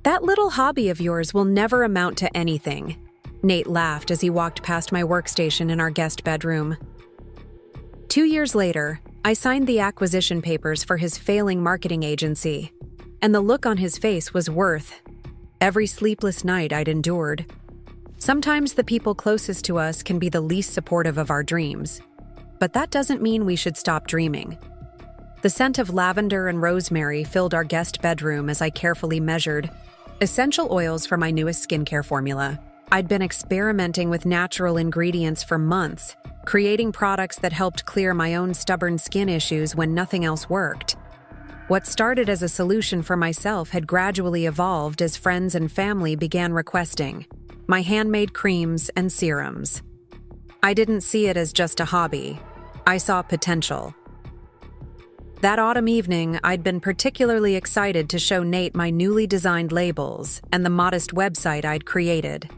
That little hobby of yours will never amount to anything. Nate laughed as he walked past my workstation in our guest bedroom. 2 years later, I signed the acquisition papers for his failing marketing agency, and the look on his face was worth every sleepless night I'd endured. Sometimes the people closest to us can be the least supportive of our dreams, but that doesn't mean we should stop dreaming. The scent of lavender and rosemary filled our guest bedroom as I carefully measured essential oils for my newest skincare formula. I'd been experimenting with natural ingredients for months, creating products that helped clear my own stubborn skin issues when nothing else worked. What started as a solution for myself had gradually evolved as friends and family began requesting my handmade creams and serums. I didn't see it as just a hobby. I saw potential. That autumn evening, I'd been particularly excited to show Nate my newly designed labels and the modest website I'd created.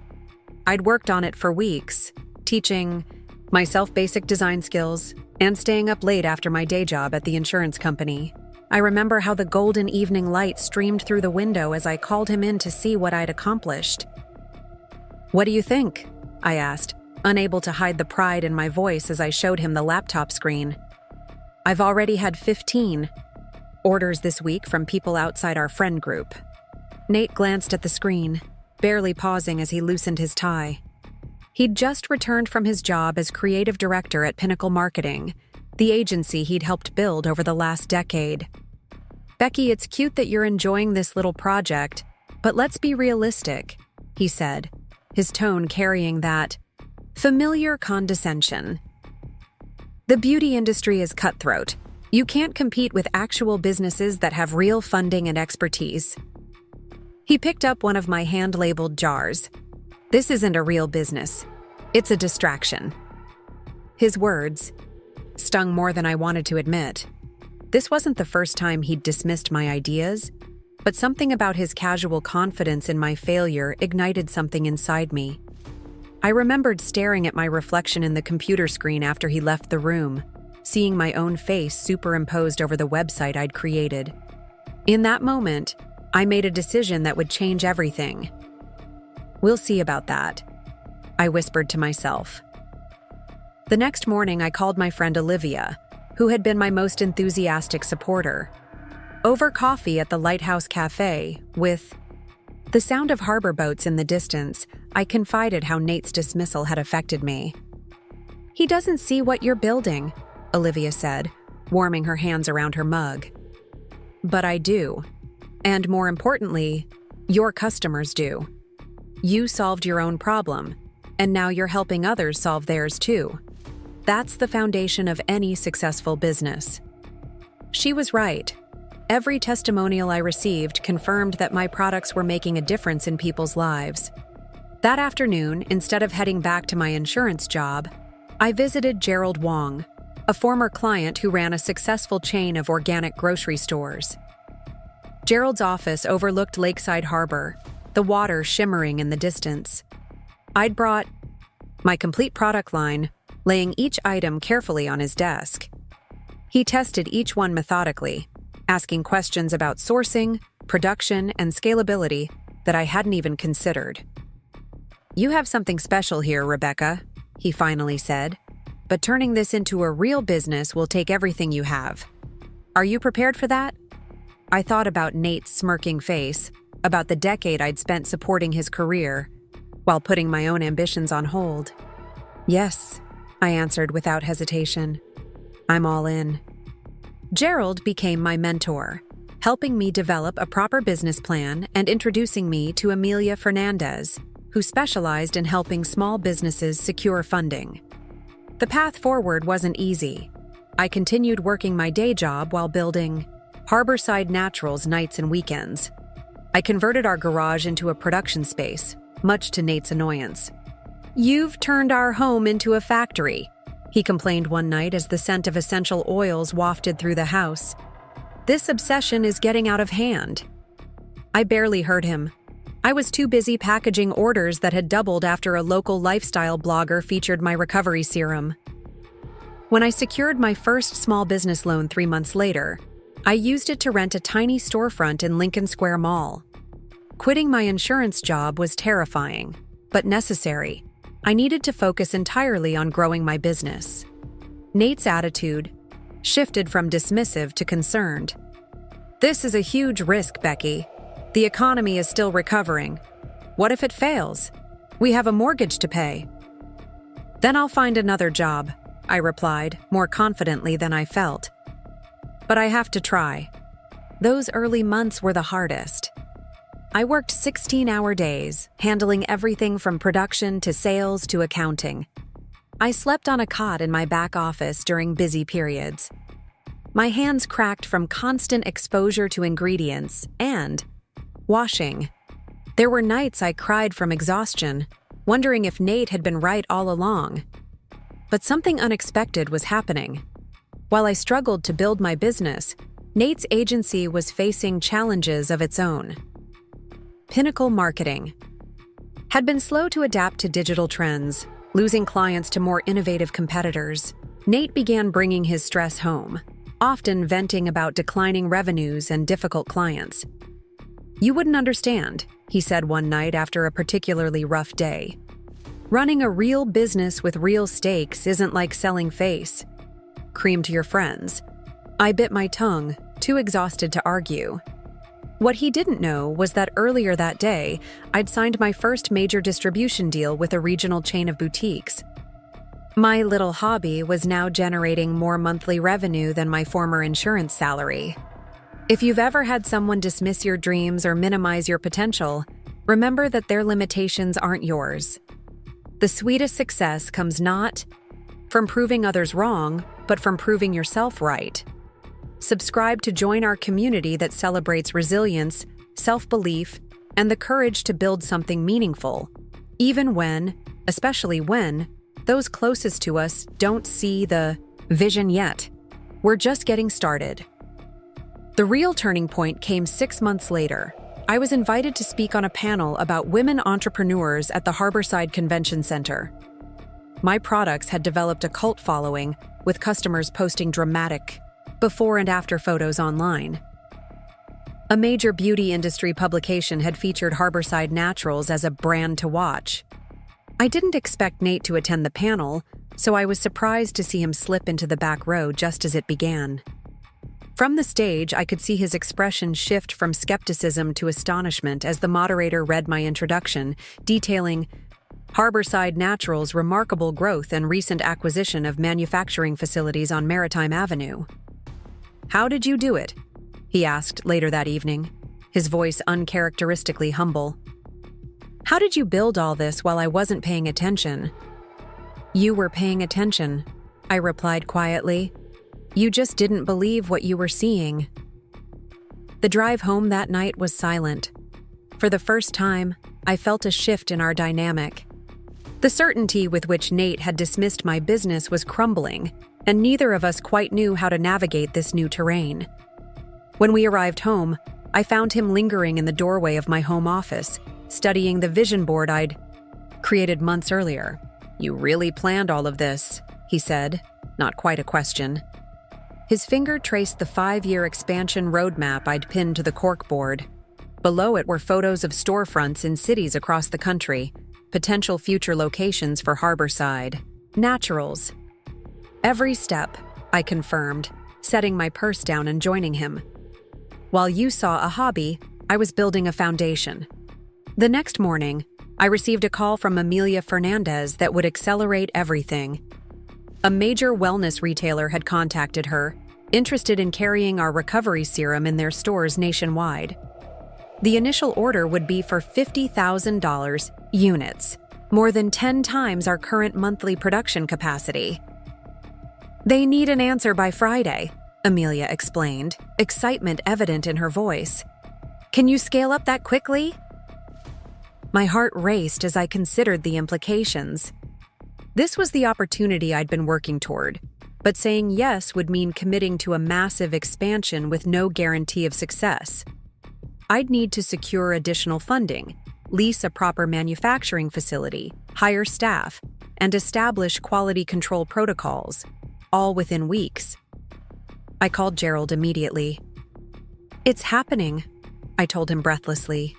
I'd worked on it for weeks, teaching myself basic design skills and staying up late after my day job at the insurance company. I remember how the golden evening light streamed through the window as I called him in to see what I'd accomplished. "What do you think?" I asked, unable to hide the pride in my voice as I showed him the laptop screen. "I've already had 15 orders this week from people outside our friend group." Nate glanced at the screen, barely pausing as he loosened his tie. He'd just returned from his job as creative director at Pinnacle Marketing, the agency he'd helped build over the last decade. "Becky, it's cute that you're enjoying this little project, but let's be realistic," he said, his tone carrying that familiar condescension. "The beauty industry is cutthroat. You can't compete with actual businesses that have real funding and expertise." He picked up one of my hand-labeled jars. "This isn't a real business. It's a distraction." His words stung more than I wanted to admit. This wasn't the first time he'd dismissed my ideas, but something about his casual confidence in my failure ignited something inside me. I remembered staring at my reflection in the computer screen after he left the room, seeing my own face superimposed over the website I'd created. In that moment, I made a decision that would change everything. "We'll see about that," I whispered to myself. The next morning, I called my friend Olivia, who had been my most enthusiastic supporter. Over coffee at the Lighthouse Cafe, with the sound of harbor boats in the distance, I confided how Nate's dismissal had affected me. "He doesn't see what you're building," Olivia said, warming her hands around her mug. "But I do. And more importantly, your customers do. You solved your own problem, and now you're helping others solve theirs too. That's the foundation of any successful business." She was right. Every testimonial I received confirmed that my products were making a difference in people's lives. That afternoon, instead of heading back to my insurance job, I visited Gerald Wong, a former client who ran a successful chain of organic grocery stores. Gerald's office overlooked Lakeside Harbor, the water shimmering in the distance. I'd brought my complete product line, laying each item carefully on his desk. He tested each one methodically, asking questions about sourcing, production, and scalability that I hadn't even considered. "You have something special here, Rebecca," he finally said, "but turning this into a real business will take everything you have. Are you prepared for that?" I thought about Nate's smirking face, about the decade I'd spent supporting his career, while putting my own ambitions on hold. "Yes," I answered without hesitation. "I'm all in." Gerald became my mentor, helping me develop a proper business plan and introducing me to Amelia Fernandez, who specialized in helping small businesses secure funding. The path forward wasn't easy. I continued working my day job while building Harborside Naturals nights and weekends. I converted our garage into a production space, much to Nate's annoyance. "You've turned our home into a factory," he complained one night as the scent of essential oils wafted through the house. "This obsession is getting out of hand." I barely heard him. I was too busy packaging orders that had doubled after a local lifestyle blogger featured my recovery serum. When I secured my first small business loan 3 months later, I used it to rent a tiny storefront in Lincoln Square Mall. Quitting my insurance job was terrifying, but necessary. I needed to focus entirely on growing my business. Nate's attitude shifted from dismissive to concerned. "This is a huge risk, Becky. The economy is still recovering. What if it fails? We have a mortgage to pay." "Then I'll find another job," I replied, more confidently than I felt. "But I have to try." Those early months were the hardest. I worked 16-hour days, handling everything from production to sales to accounting. I slept on a cot in my back office during busy periods. My hands cracked from constant exposure to ingredients and washing. There were nights I cried from exhaustion, wondering if Nate had been right all along. But something unexpected was happening. While I struggled to build my business, Nate's agency was facing challenges of its own. Pinnacle Marketing had been slow to adapt to digital trends, losing clients to more innovative competitors. Nate began bringing his stress home, often venting about declining revenues and difficult clients. "You wouldn't understand," he said one night after a particularly rough day. "Running a real business with real stakes isn't like selling face cream to your friends." I bit my tongue, too exhausted to argue. What he didn't know was that earlier that day, I'd signed my first major distribution deal with a regional chain of boutiques. My little hobby was now generating more monthly revenue than my former insurance salary. If you've ever had someone dismiss your dreams or minimize your potential, remember that their limitations aren't yours. The sweetest success comes not from proving others wrong, but from proving yourself right. Subscribe to join our community that celebrates resilience, self-belief, and the courage to build something meaningful, even when, especially when, those closest to us don't see the vision yet. We're just getting started. The real turning point came 6 months later. I was invited to speak on a panel about women entrepreneurs at the Harborside Convention Center. My products had developed a cult following, with customers posting dramatic before and after photos online. A major beauty industry publication had featured Harborside Naturals as a brand to watch. I didn't expect Nate to attend the panel, so I was surprised to see him slip into the back row just as it began. From the stage, I could see his expression shift from skepticism to astonishment as the moderator read my introduction, detailing Harborside Naturals' remarkable growth and recent acquisition of manufacturing facilities on Maritime Avenue. "How did you do it?" he asked later that evening, his voice uncharacteristically humble. "How did you build all this while I wasn't paying attention?" "You were paying attention," I replied quietly. "You just didn't believe what you were seeing." The drive home that night was silent. For the first time, I felt a shift in our dynamic. The certainty with which Nate had dismissed my business was crumbling, and neither of us quite knew how to navigate this new terrain. When we arrived home, I found him lingering in the doorway of my home office, studying the vision board I'd created months earlier. "You really planned all of this," he said, not quite a question. His finger traced the 5-year expansion roadmap I'd pinned to the corkboard. Below it were photos of storefronts in cities across the country, potential future locations for Harborside Naturals. "Every step," I confirmed, setting my purse down and joining him. "While you saw a hobby, I was building a foundation." The next morning, I received a call from Amelia Fernandez that would accelerate everything. A major wellness retailer had contacted her, interested in carrying our recovery serum in their stores nationwide. The initial order would be for $50,000 units, more than 10 times our current monthly production capacity. "They need an answer by Friday," Amelia explained, excitement evident in her voice. "Can you scale up that quickly?" My heart raced as I considered the implications. This was the opportunity I'd been working toward, but saying yes would mean committing to a massive expansion with no guarantee of success. I'd need to secure additional funding, lease a proper manufacturing facility, hire staff, and establish quality control protocols, all within weeks. I called Gerald immediately. "It's happening," I told him breathlessly.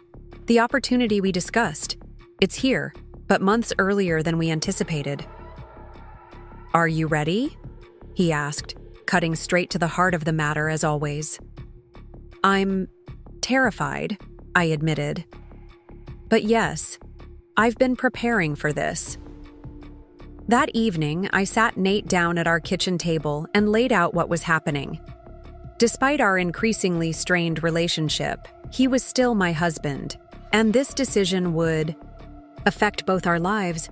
The opportunity we discussed. It's here, but months earlier than we anticipated. Are you ready? He asked, cutting straight to the heart of the matter as always. I'm terrified, I admitted. But yes, I've been preparing for this. That evening, I sat Nate down at our kitchen table and laid out what was happening. Despite our increasingly strained relationship, he was still my husband, and this decision would affect both our lives.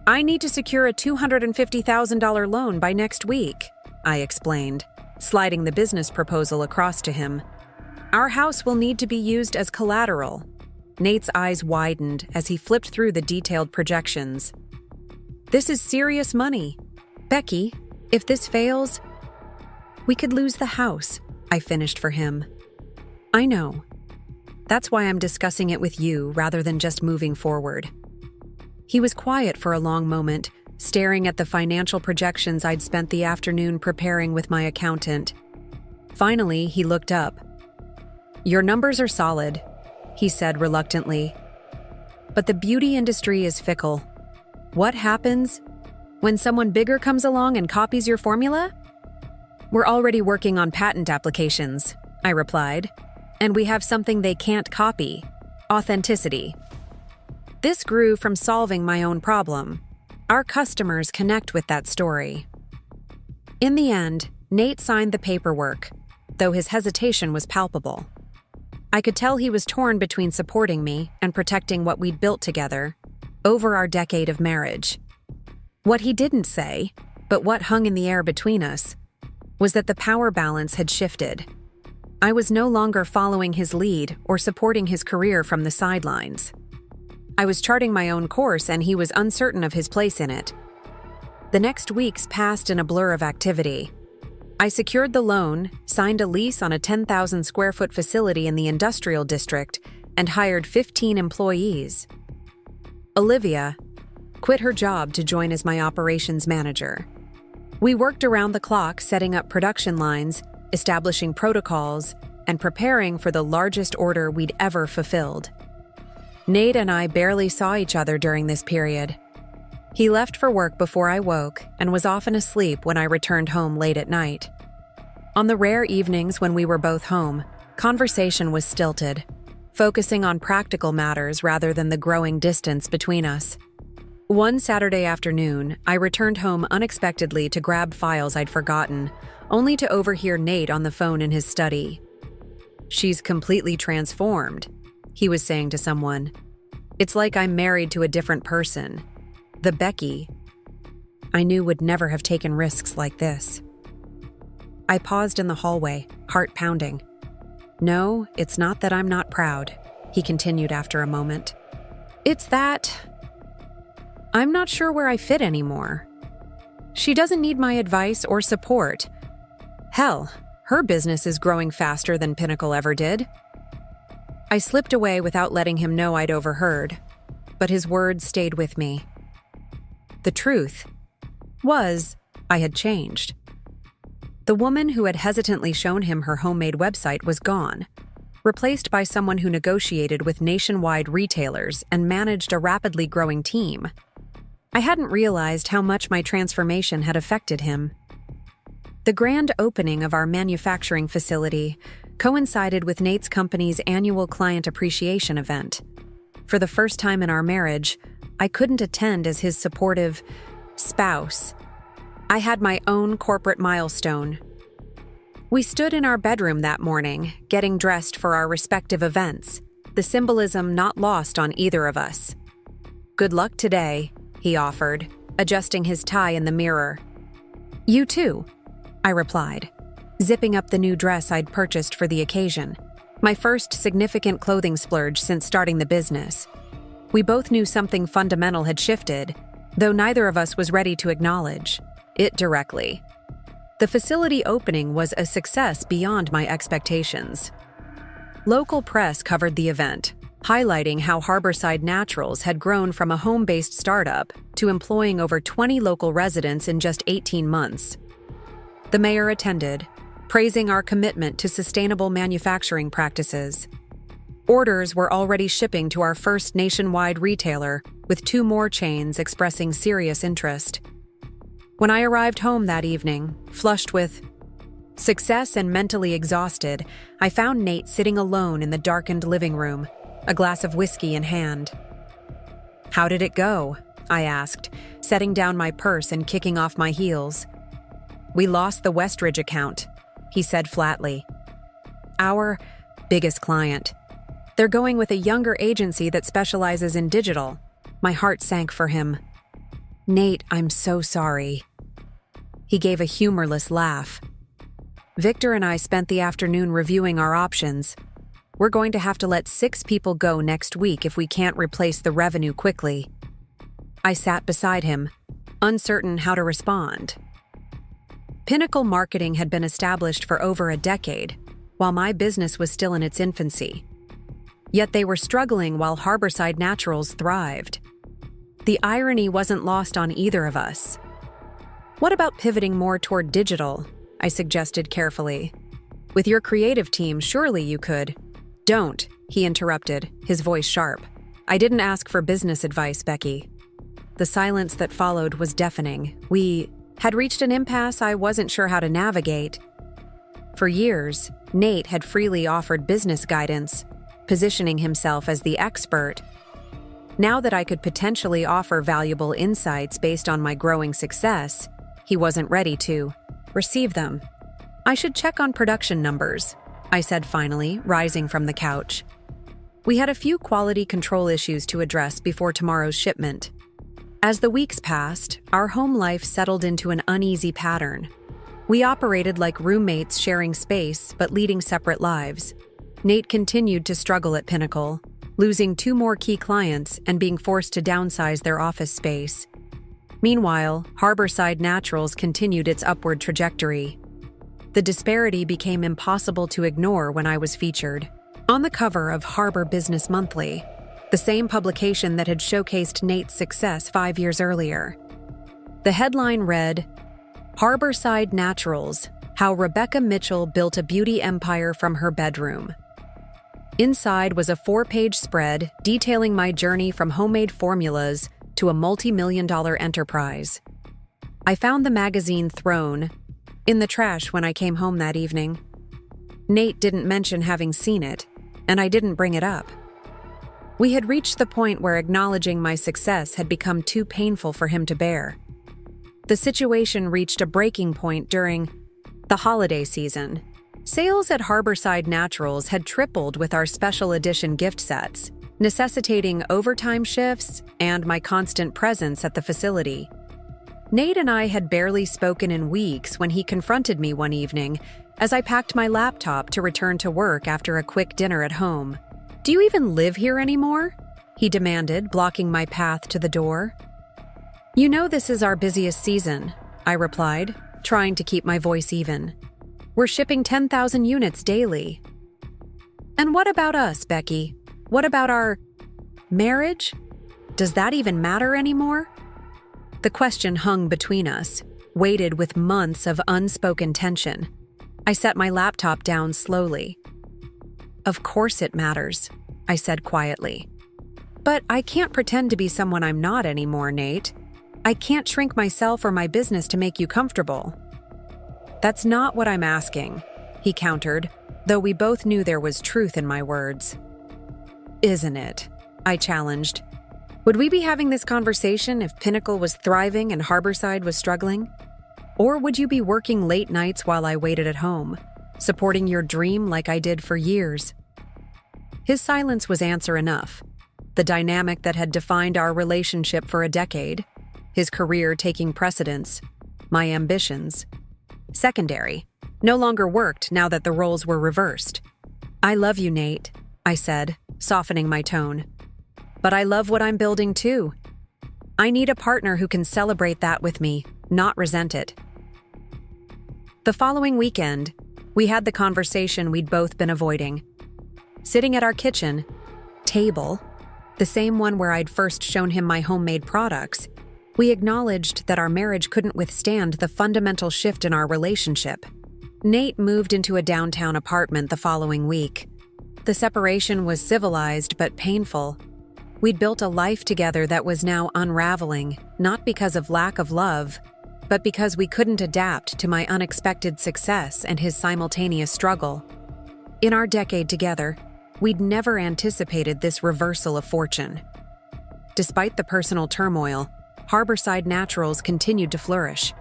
I need to secure a $250,000 loan by next week, I explained, sliding the business proposal across to him. Our house will need to be used as collateral. Nate's eyes widened as he flipped through the detailed projections. This is serious money. Becky, if this fails, we could lose the house, I finished for him. I know. That's why I'm discussing it with you rather than just moving forward. He was quiet for a long moment, staring at the financial projections I'd spent the afternoon preparing with my accountant. Finally, he looked up. Your numbers are solid, he said reluctantly. But the beauty industry is fickle. What happens when someone bigger comes along and copies your formula? We're already working on patent applications, I replied, and we have something they can't copy: authenticity. This grew from solving my own problem. Our customers connect with that story. In the end, Nate signed the paperwork, though his hesitation was palpable. I could tell he was torn between supporting me and protecting what we'd built together over our decade of marriage. What he didn't say, but what hung in the air between us, was that the power balance had shifted. I was no longer following his lead or supporting his career from the sidelines. I was charting my own course, and he was uncertain of his place in it. The next weeks passed in a blur of activity. I secured the loan, signed a lease on a 10,000 square foot facility in the industrial district, and hired 15 employees. Olivia quit her job to join as my operations manager. We worked around the clock, setting up production lines, establishing protocols, and preparing for the largest order we'd ever fulfilled. Nate and I barely saw each other during this period. He left for work before I woke and was often asleep when I returned home late at night. On the rare evenings when we were both home, conversation was stilted, focusing on practical matters rather than the growing distance between us. One Saturday afternoon, I returned home unexpectedly to grab files I'd forgotten, only to overhear Nate on the phone in his study. "She's completely transformed," he was saying to someone. "It's like I'm married to a different person. The Becky I knew would never have taken risks like this." I paused in the hallway, heart pounding. "No, it's not that I'm not proud," he continued after a moment. "It's that I'm not sure where I fit anymore. She doesn't need my advice or support. Hell, her business is growing faster than Pinnacle ever did." I slipped away without letting him know I'd overheard, but his words stayed with me. The truth was, I had changed. The woman who had hesitantly shown him her homemade website was gone, replaced by someone who negotiated with nationwide retailers and managed a rapidly growing team. I hadn't realized how much my transformation had affected him. The grand opening of our manufacturing facility coincided with Nate's company's annual client appreciation event. For the first time in our marriage, I couldn't attend as his supportive spouse. I had my own corporate milestone. We stood in our bedroom that morning, getting dressed for our respective events, the symbolism not lost on either of us. "Good luck today," he offered, adjusting his tie in the mirror. "You too," I replied, zipping up the new dress I'd purchased for the occasion, my first significant clothing splurge since starting the business. We both knew something fundamental had shifted, though neither of us was ready to acknowledge it directly. The facility opening was a success beyond my expectations. Local press covered the event, highlighting how Harborside Naturals had grown from a home-based startup to employing over 20 local residents in just 18 months. The mayor attended, praising our commitment to sustainable manufacturing practices. Orders were already shipping to our first nationwide retailer, with 2 more chains expressing serious interest. When I arrived home that evening, flushed with success and mentally exhausted, I found Nate sitting alone in the darkened living room, a glass of whiskey in hand. "How did it go?" I asked, setting down my purse and kicking off my heels. "We lost the Westridge account," he said flatly. "Our biggest client. They're going with a younger agency that specializes in digital." My heart sank for him. "Nate, I'm so sorry." He gave a humorless laugh. "Victor and I spent the afternoon reviewing our options. We're going to have to let 6 people go next week if we can't replace the revenue quickly." I sat beside him, uncertain how to respond. Pinnacle Marketing had been established for over a decade, while my business was still in its infancy. Yet they were struggling while Harborside Naturals thrived. The irony wasn't lost on either of us. "What about pivoting more toward digital?" I suggested carefully. "With your creative team, surely you could." "Don't," he interrupted, his voice sharp. "I didn't ask for business advice, Becky." The silence that followed was deafening. We had reached an impasse I wasn't sure how to navigate. For years, Nate had freely offered business guidance, positioning himself as the expert. Now that I could potentially offer valuable insights based on my growing success, he wasn't ready to receive them. "I should check on production numbers," I said finally, rising from the couch. We had a few quality control issues to address before tomorrow's shipment. As the weeks passed, our home life settled into an uneasy pattern. We operated like roommates sharing space but leading separate lives. Nate continued to struggle at Pinnacle, losing 2 more key clients and being forced to downsize their office space. Meanwhile, Harborside Naturals continued its upward trajectory. The disparity became impossible to ignore when I was featured on the cover of Harbor Business Monthly, the same publication that had showcased Nate's success 5 years earlier. The headline read, "Harborside Naturals: How Rebecca Mitchell Built a Beauty Empire from Her Bedroom." Inside was a 4-page spread detailing my journey from homemade formulas to a multi-million-dollar enterprise. I found the magazine thrown in the trash when I came home that evening. Nate didn't mention having seen it, and I didn't bring it up. We had reached the point where acknowledging my success had become too painful for him to bear. The situation reached a breaking point during the holiday season. Sales at Harborside Naturals had tripled with our special edition gift sets, necessitating overtime shifts and my constant presence at the facility. Nate and I had barely spoken in weeks when he confronted me one evening as I packed my laptop to return to work after a quick dinner at home. "Do you even live here anymore?" he demanded, blocking my path to the door. "You know this is our busiest season," I replied, trying to keep my voice even. "We're shipping 10,000 units daily." "And what about us, Becky? What about our marriage? Does that even matter anymore?" The question hung between us, weighted with months of unspoken tension. I set my laptop down slowly. "Of course it matters," I said quietly. "But I can't pretend to be someone I'm not anymore, Nate. I can't shrink myself or my business to make you comfortable." "That's not what I'm asking," he countered, though we both knew there was truth in my words. "Isn't it?" I challenged. "Would we be having this conversation if Pinnacle was thriving and Harborside was struggling? Or would you be working late nights while I waited at home, supporting your dream like I did for years?" His silence was answer enough. The dynamic that had defined our relationship for a decade, his career taking precedence, my ambitions secondary, no longer worked now that the roles were reversed. "I love you, Nate," I said, softening my tone. "But I love what I'm building too. I need a partner who can celebrate that with me, not resent it." The following weekend, we had the conversation we'd both been avoiding. Sitting at our kitchen table, the same one where I'd first shown him my homemade products, we acknowledged that our marriage couldn't withstand the fundamental shift in our relationship. Nate moved into a downtown apartment the following week. The separation was civilized but painful. We'd built a life together that was now unraveling, not because of lack of love, but because we couldn't adapt to my unexpected success and his simultaneous struggle. In our decade together, we'd never anticipated this reversal of fortune. Despite the personal turmoil, Harborside Naturals continued to flourish.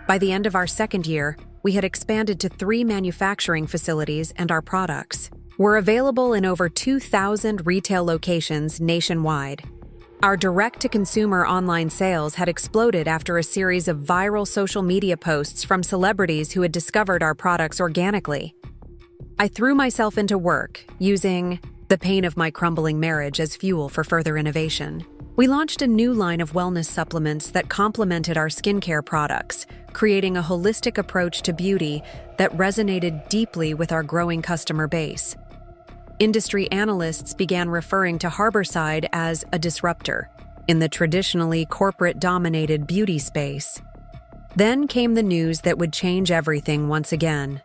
By the end of our second year, we had expanded to 3 manufacturing facilities, and our products were available in over 2,000 retail locations nationwide. Our direct-to-consumer online sales had exploded after a series of viral social media posts from celebrities who had discovered our products organically. I threw myself into work, using the pain of my crumbling marriage as fuel for further innovation. We launched a new line of wellness supplements that complemented our skincare products, creating a holistic approach to beauty that resonated deeply with our growing customer base. Industry analysts began referring to Harborside as a disruptor in the traditionally corporate-dominated beauty space. Then came the news that would change everything once again.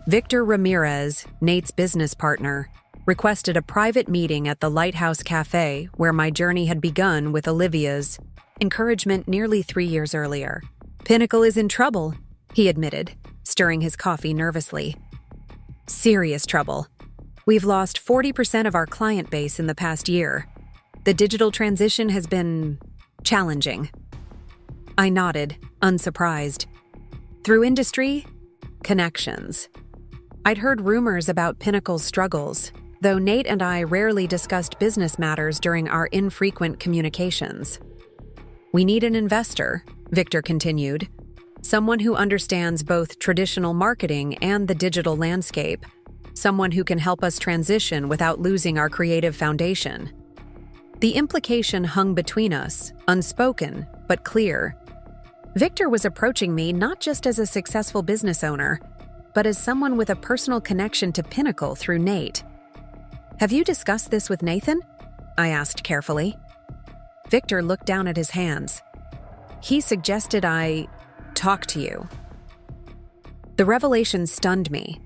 Victor Ramirez, Nate's business partner, requested a private meeting at the Lighthouse Cafe where my journey had begun with Olivia's encouragement nearly 3 years earlier. "Pinnacle is in trouble," he admitted, stirring his coffee nervously. "Serious trouble. We've lost 40% of our client base in the past year. The digital transition has been challenging." I nodded, unsurprised. Through industry? Connections. I'd heard rumors about Pinnacle's struggles, though Nate and I rarely discussed business matters during our infrequent communications. "We need an investor," Victor continued. "Someone who understands both traditional marketing and the digital landscape. Someone who can help us transition without losing our creative foundation." The implication hung between us, unspoken but clear. Victor was approaching me not just as a successful business owner, but as someone with a personal connection to Pinnacle through Nate. "Have you discussed this with Nathan?" I asked carefully. Victor looked down at his hands. "He suggested I talk to you." The revelation stunned me.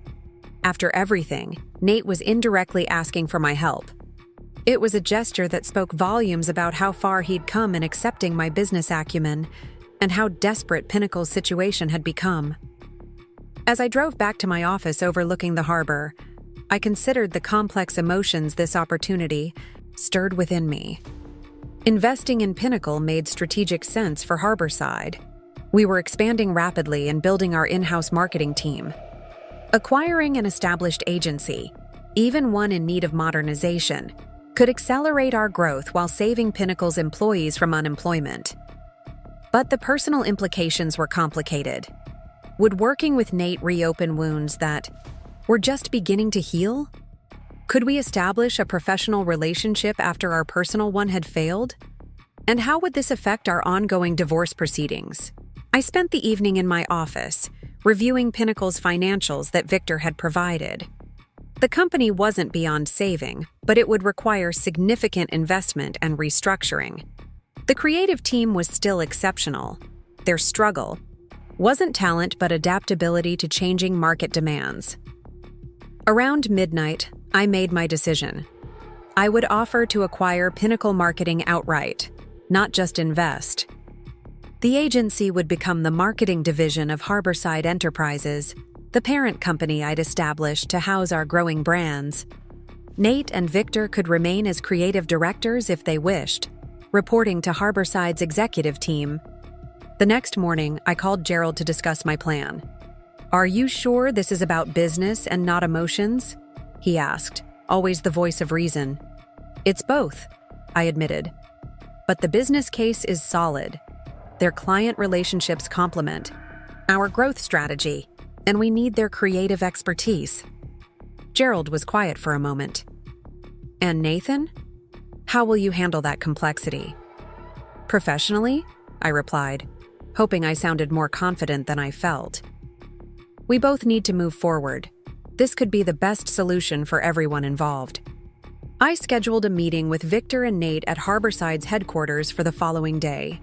After everything, Nate was indirectly asking for my help. It was a gesture that spoke volumes about how far he'd come in accepting my business acumen and how desperate Pinnacle's situation had become. As I drove back to my office overlooking the harbor, I considered the complex emotions this opportunity stirred within me. Investing in Pinnacle made strategic sense for Harborside. We were expanding rapidly and building our in-house marketing team. Acquiring an established agency, even one in need of modernization, could accelerate our growth while saving Pinnacle's employees from unemployment. But the personal implications were complicated. Would working with Nate reopen wounds that were just beginning to heal? Could we establish a professional relationship after our personal one had failed? And how would this affect our ongoing divorce proceedings? I spent the evening in my office, reviewing Pinnacle's financials that Victor had provided. The company wasn't beyond saving, but it would require significant investment and restructuring. The creative team was still exceptional. Their struggle wasn't talent but adaptability to changing market demands. Around midnight, I made my decision. I would offer to acquire Pinnacle Marketing outright, not just invest. The agency would become the marketing division of Harborside Enterprises, the parent company I'd established to house our growing brands. Nate and Victor could remain as creative directors if they wished, reporting to Harborside's executive team. The next morning, I called Gerald to discuss my plan. "Are you sure this is about business and not emotions?" he asked, always the voice of reason. "It's both," I admitted. "But the business case is solid. Their client relationships complement our growth strategy, and we need their creative expertise." Gerald was quiet for a moment. "And Nathan? How will you handle that complexity?" "Professionally?" I replied, hoping I sounded more confident than I felt. "We both need to move forward. This could be the best solution for everyone involved." I scheduled a meeting with Victor and Nate at Harborside's headquarters for the following day.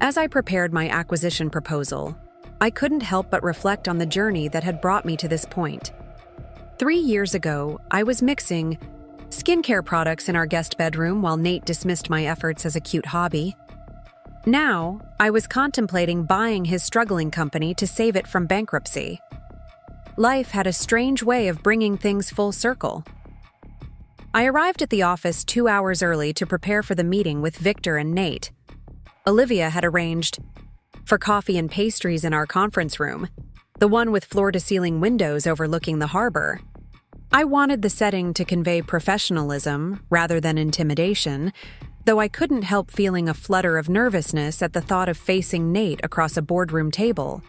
As I prepared my acquisition proposal, I couldn't help but reflect on the journey that had brought me to this point. 3 years ago, I was mixing skincare products in our guest bedroom while Nate dismissed my efforts as a cute hobby. Now, I was contemplating buying his struggling company to save it from bankruptcy. Life had a strange way of bringing things full circle. I arrived at the office 2 hours early to prepare for the meeting with Victor and Nate. Olivia had arranged for coffee and pastries in our conference room, the one with floor-to-ceiling windows overlooking the harbor. I wanted the setting to convey professionalism rather than intimidation, though I couldn't help feeling a flutter of nervousness at the thought of facing Nate across a boardroom table.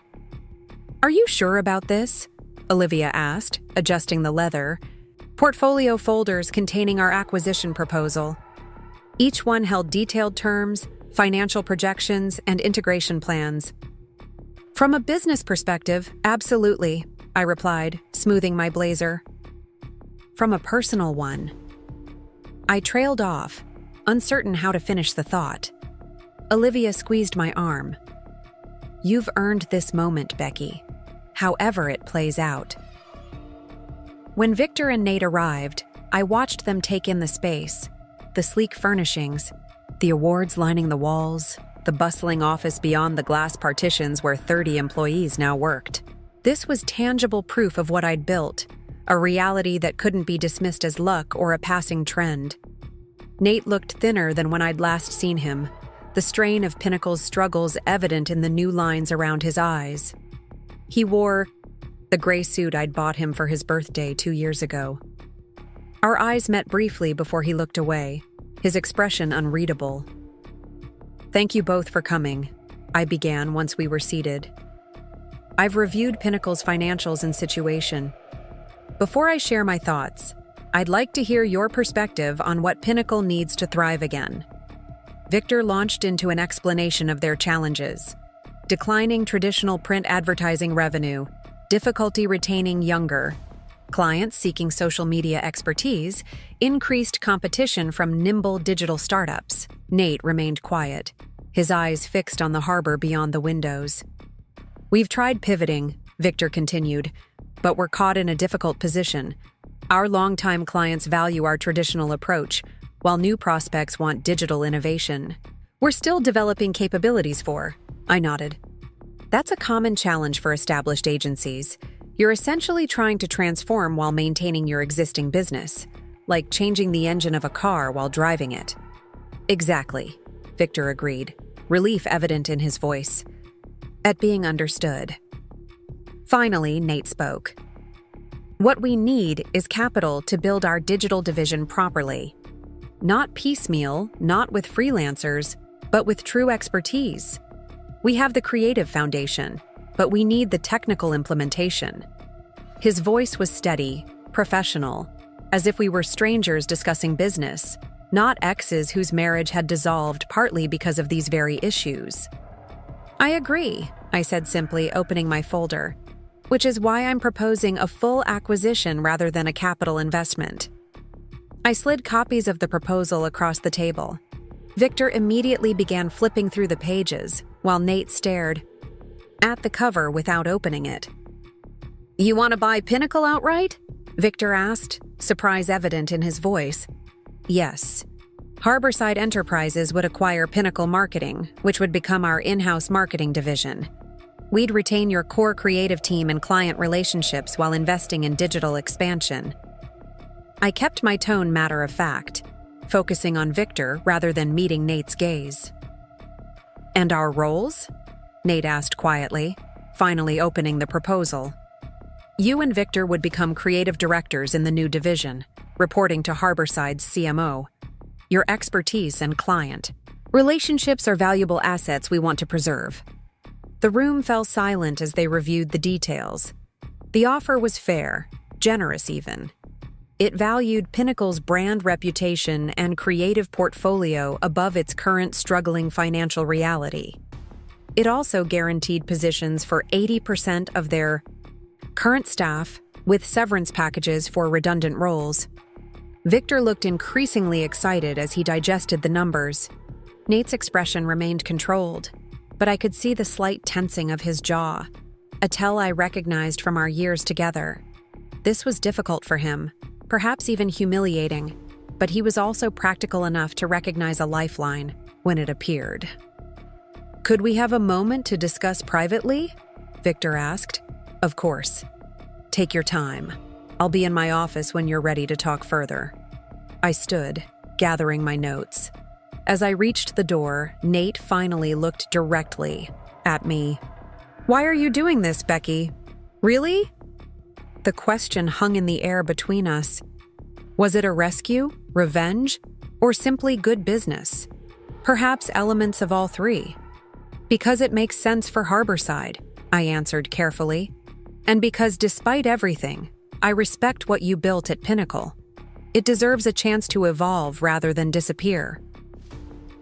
"Are you sure about this?" Olivia asked, adjusting the leather portfolio folders containing our acquisition proposal. Each one held detailed terms, financial projections, and integration plans. "From a business perspective, absolutely," I replied, smoothing my blazer. "From a personal one." I trailed off, uncertain how to finish the thought. Olivia squeezed my arm. "You've earned this moment, Becky, however it plays out." When Victor and Nate arrived, I watched them take in the space, the sleek furnishings, the awards lining the walls, the bustling office beyond the glass partitions where 30 employees now worked. This was tangible proof of what I'd built, a reality that couldn't be dismissed as luck or a passing trend. Nate looked thinner than when I'd last seen him, the strain of Pinnacle's struggles evident in the new lines around his eyes. He wore the gray suit I'd bought him for his birthday 2 years ago. Our eyes met briefly before he looked away, his expression unreadable. "Thank you both for coming," I began once we were seated. "I've reviewed Pinnacle's financials and situation. Before I share my thoughts, I'd like to hear your perspective on what Pinnacle needs to thrive again." Victor launched into an explanation of their challenges: declining traditional print advertising revenue, difficulty retaining younger clients seeking social media expertise, increased competition from nimble digital startups. Nate remained quiet, his eyes fixed on the harbor beyond the windows. "We've tried pivoting," Victor continued, "but we're caught in a difficult position. Our longtime clients value our traditional approach, while new prospects want digital innovation. We're still developing capabilities for." I nodded. "That's a common challenge for established agencies. You're essentially trying to transform while maintaining your existing business, like changing the engine of a car while driving it." "Exactly," Victor agreed, relief evident in his voice at being understood. Finally, Nate spoke. "What we need is capital to build our digital division properly. Not piecemeal, not with freelancers, but with true expertise. We have the creative foundation, but we need the technical implementation." His voice was steady, professional, as if we were strangers discussing business, not exes whose marriage had dissolved partly because of these very issues. "I agree," I said simply, opening my folder, "which is why I'm proposing a full acquisition rather than a capital investment." I slid copies of the proposal across the table. Victor immediately began flipping through the pages, while Nate stared at the cover without opening it. "You want to buy Pinnacle outright?" Victor asked, surprise evident in his voice. "Yes. Harborside Enterprises would acquire Pinnacle Marketing, which would become our in-house marketing division. We'd retain your core creative team and client relationships while investing in digital expansion." I kept my tone matter of fact, focusing on Victor rather than meeting Nate's gaze. "And our roles?" Nate asked quietly, finally opening the proposal. "You and Victor would become creative directors in the new division, reporting to Harborside's CMO. Your expertise and client relationships are valuable assets we want to preserve." The room fell silent as they reviewed the details. The offer was fair, generous even. It valued Pinnacle's brand reputation and creative portfolio above its current struggling financial reality. It also guaranteed positions for 80% of their current staff, with severance packages for redundant roles. Victor looked increasingly excited as he digested the numbers. Nate's expression remained controlled, but I could see the slight tensing of his jaw, a tell I recognized from our years together. This was difficult for him, perhaps even humiliating, but he was also practical enough to recognize a lifeline when it appeared. "Could we have a moment to discuss privately?" Victor asked. "Of course. Take your time. I'll be in my office when you're ready to talk further." I stood, gathering my notes. As I reached the door, Nate finally looked directly at me. "Why are you doing this, Becky? Really?" The question hung in the air between us. Was it a rescue, revenge, or simply good business? Perhaps elements of all three. "Because it makes sense for Harborside," I answered carefully. "And because despite everything, I respect what you built at Pinnacle. It deserves a chance to evolve rather than disappear."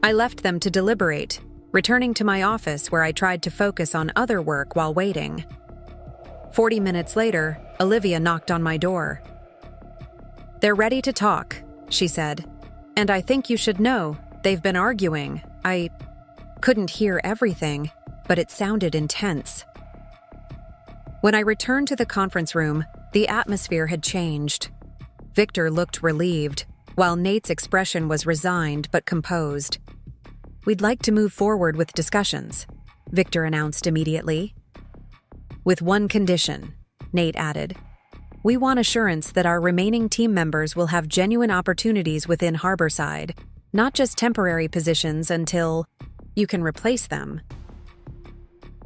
I left them to deliberate, returning to my office where I tried to focus on other work while waiting. 40 minutes later, Olivia knocked on my door. "They're ready to talk," she said. "And I think you should know, they've been arguing." I couldn't hear everything, but it sounded intense. When I returned to the conference room, the atmosphere had changed. Victor looked relieved, while Nate's expression was resigned but composed. "We'd like to move forward with discussions," Victor announced immediately. "With one condition," Nate added. "We want assurance that our remaining team members will have genuine opportunities within Harborside, not just temporary positions until you can replace them."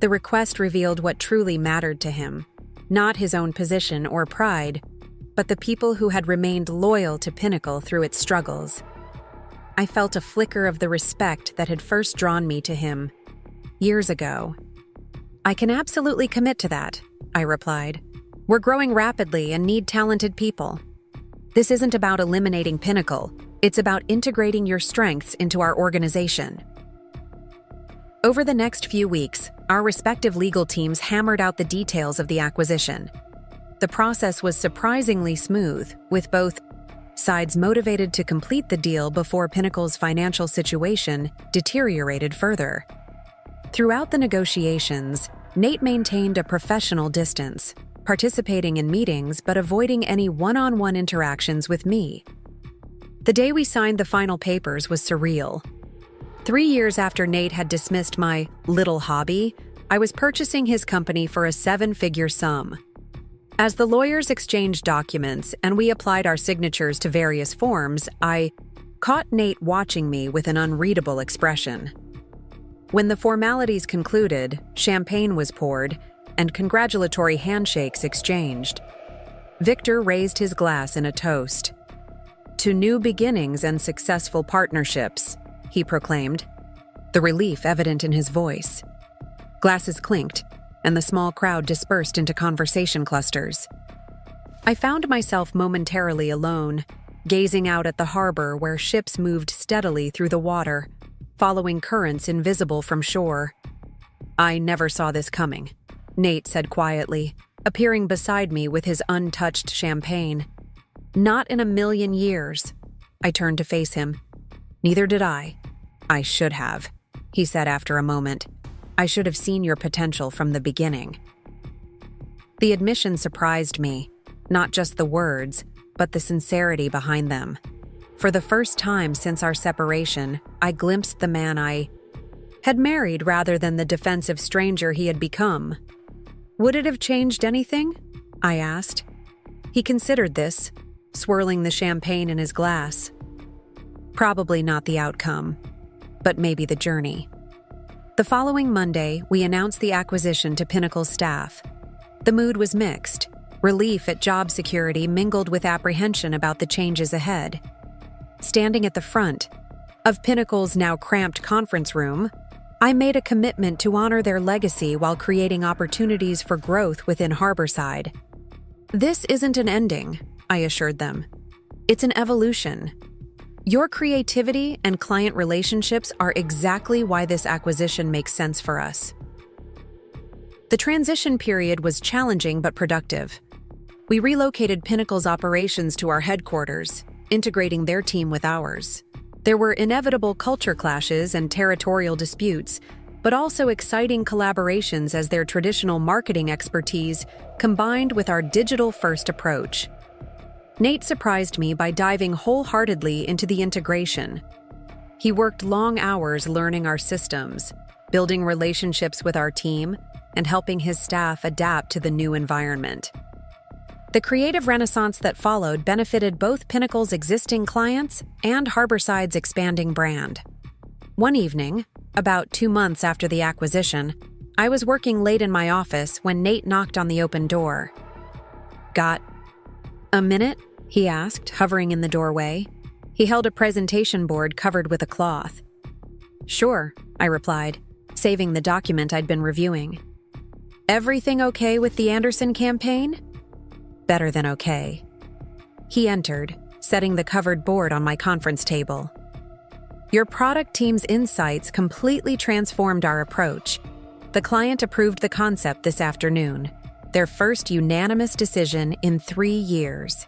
The request revealed what truly mattered to him, not his own position or pride, but the people who had remained loyal to Pinnacle through its struggles. I felt a flicker of the respect that had first drawn me to him years ago. "I can absolutely commit to that," I replied. "We're growing rapidly and need talented people. This isn't about eliminating Pinnacle, it's about integrating your strengths into our organization." Over the next few weeks, our respective legal teams hammered out the details of the acquisition. The process was surprisingly smooth, with both sides motivated to complete the deal before Pinnacle's financial situation deteriorated further. Throughout the negotiations, Nate maintained a professional distance, participating in meetings but avoiding any one-on-one interactions with me. The day we signed the final papers was surreal. 3 years after Nate had dismissed my little hobby, I was purchasing his company for a 7-figure sum. As the lawyers exchanged documents and we applied our signatures to various forms, I caught Nate watching me with an unreadable expression. When the formalities concluded, champagne was poured, and congratulatory handshakes exchanged. Victor raised his glass in a toast. "To new beginnings and successful partnerships," he proclaimed, the relief evident in his voice. Glasses clinked, and the small crowd dispersed into conversation clusters. I found myself momentarily alone, gazing out at the harbor where ships moved steadily through the water, following currents invisible from shore. "I never saw this coming," Nate said quietly, appearing beside me with his untouched champagne. "Not in a million years." I turned to face him. "Neither did I." "I should have," he said after a moment. "I should have seen your potential from the beginning." The admission surprised me, not just the words, but the sincerity behind them. For the first time since our separation, I glimpsed the man I had married rather than the defensive stranger he had become. "Would it have changed anything?" I asked. He considered this, swirling the champagne in his glass. "Probably not the outcome, but maybe the journey." The following Monday, we announced the acquisition to Pinnacle's staff. The mood was mixed. Relief at job security mingled with apprehension about the changes ahead. Standing at the front of Pinnacle's now cramped conference room, I made a commitment to honor their legacy while creating opportunities for growth within Harborside. "This isn't an ending," I assured them. "It's an evolution. Your creativity and client relationships are exactly why this acquisition makes sense for us." The transition period was challenging but productive. We relocated Pinnacle's operations to our headquarters, integrating their team with ours. There were inevitable culture clashes and territorial disputes, but also exciting collaborations as their traditional marketing expertise combined with our digital-first approach. Nate surprised me by diving wholeheartedly into the integration. He worked long hours learning our systems, building relationships with our team, and helping his staff adapt to the new environment. The creative renaissance that followed benefited both Pinnacle's existing clients and Harborside's expanding brand. One evening, about 2 months after the acquisition, I was working late in my office when Nate knocked on the open door. "Got a minute?" he asked, hovering in the doorway. He held a presentation board covered with a cloth. "Sure," I replied, saving the document I'd been reviewing. "Everything okay with the Anderson campaign?" "Better than okay." He entered, setting the covered board on my conference table. "Your product team's insights completely transformed our approach. The client approved the concept this afternoon, their first unanimous decision in 3 years."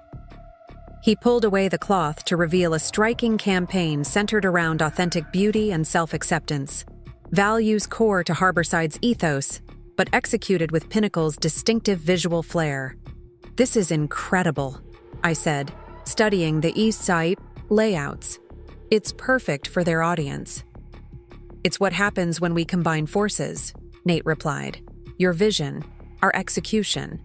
He pulled away the cloth to reveal a striking campaign centered around authentic beauty and self-acceptance, values core to Harborside's ethos, but executed with Pinnacle's distinctive visual flair. "This is incredible," I said, studying the East Side layouts. "It's perfect for their audience." "It's what happens when we combine forces," Nate replied. "Your vision, our execution."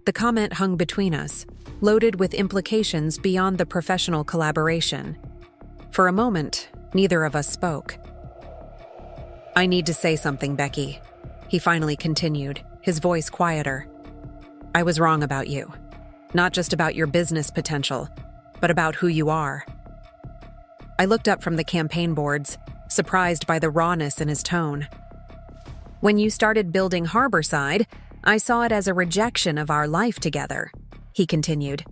The comment hung between us, loaded with implications beyond the professional collaboration. For a moment, neither of us spoke. "I need to say something, Becky," he finally continued, his voice quieter. "I was wrong about you. Not just about your business potential, but about who you are." I looked up from the campaign boards, surprised by the rawness in his tone. "When you started building Harborside, I saw it as a rejection of our life together," he continued,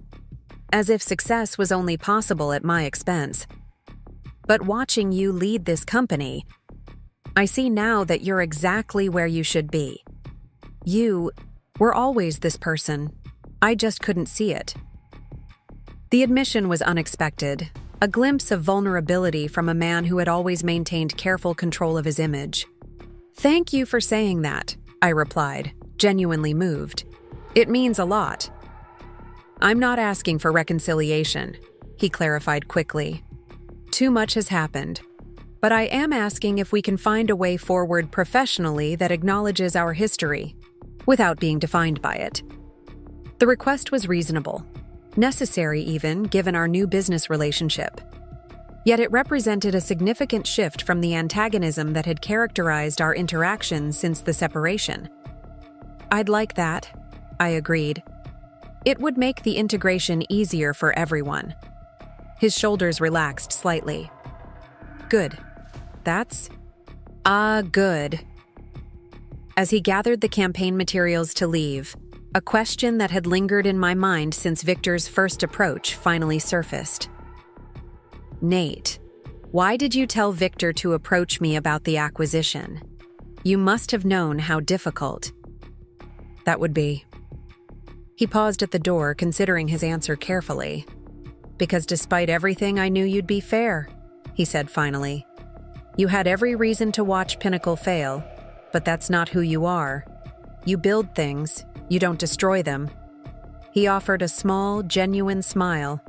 as if success was only possible at my expense. "But watching you lead this company, I see now that you're exactly where you should be. You were always this person. I just couldn't see it." The admission was unexpected, a glimpse of vulnerability from a man who had always maintained careful control of his image. "Thank you for saying that," I replied, genuinely moved. "It means a lot." "I'm not asking for reconciliation," he clarified quickly. "Too much has happened. But I am asking if we can find a way forward professionally that acknowledges our history, without being defined by it." The request was reasonable, necessary even given our new business relationship. Yet it represented a significant shift from the antagonism that had characterized our interactions since the separation. "I'd like that," I agreed. "It would make the integration easier for everyone." His shoulders relaxed slightly. "Good. That's good." As he gathered the campaign materials to leave, a question that had lingered in my mind since Victor's first approach finally surfaced. "Nate, why did you tell Victor to approach me about the acquisition? You must have known how difficult that would be." He paused at the door, considering his answer carefully. "Because despite everything, I knew you'd be fair," he said finally. "You had every reason to watch Pinnacle fail, but that's not who you are. You build things, you don't destroy them." He offered a small, genuine smile.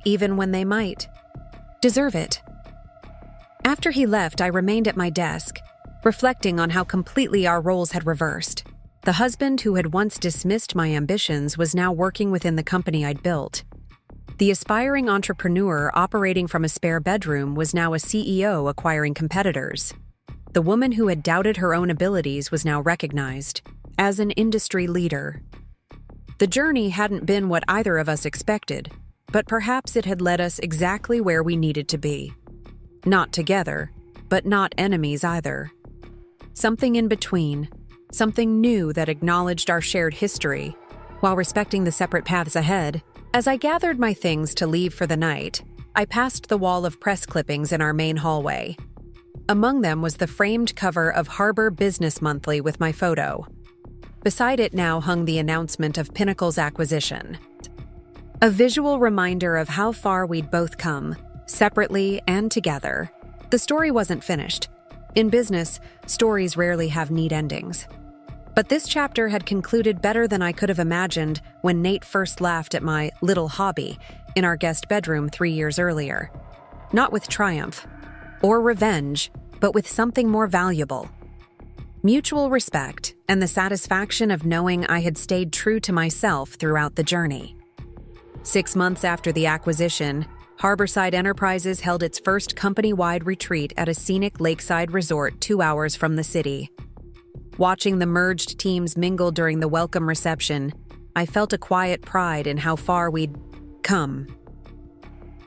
"Even when they might deserve it." After he left, I remained at my desk, reflecting on how completely our roles had reversed. The husband who had once dismissed my ambitions was now working within the company I'd built. The aspiring entrepreneur operating from a spare bedroom was now a CEO acquiring competitors. The woman who had doubted her own abilities was now recognized as an industry leader. The journey hadn't been what either of us expected, but perhaps it had led us exactly where we needed to be. Not together, but not enemies either. Something in between, something new that acknowledged our shared history, while respecting the separate paths ahead. As I gathered my things to leave for the night, I passed the wall of press clippings in our main hallway. Among them was the framed cover of Harbor Business Monthly with my photo. Beside it now hung the announcement of Pinnacle's acquisition. A visual reminder of how far we'd both come, separately and together. The story wasn't finished. In business, stories rarely have neat endings. But this chapter had concluded better than I could have imagined when Nate first laughed at my little hobby in our guest bedroom 3 years earlier. Not with triumph or revenge, but with something more valuable. Mutual respect and the satisfaction of knowing I had stayed true to myself throughout the journey. 6 months after the acquisition, Harborside Enterprises held its first company-wide retreat at a scenic lakeside resort 2 hours from the city. Watching the merged teams mingle during the welcome reception, I felt a quiet pride in how far we'd come.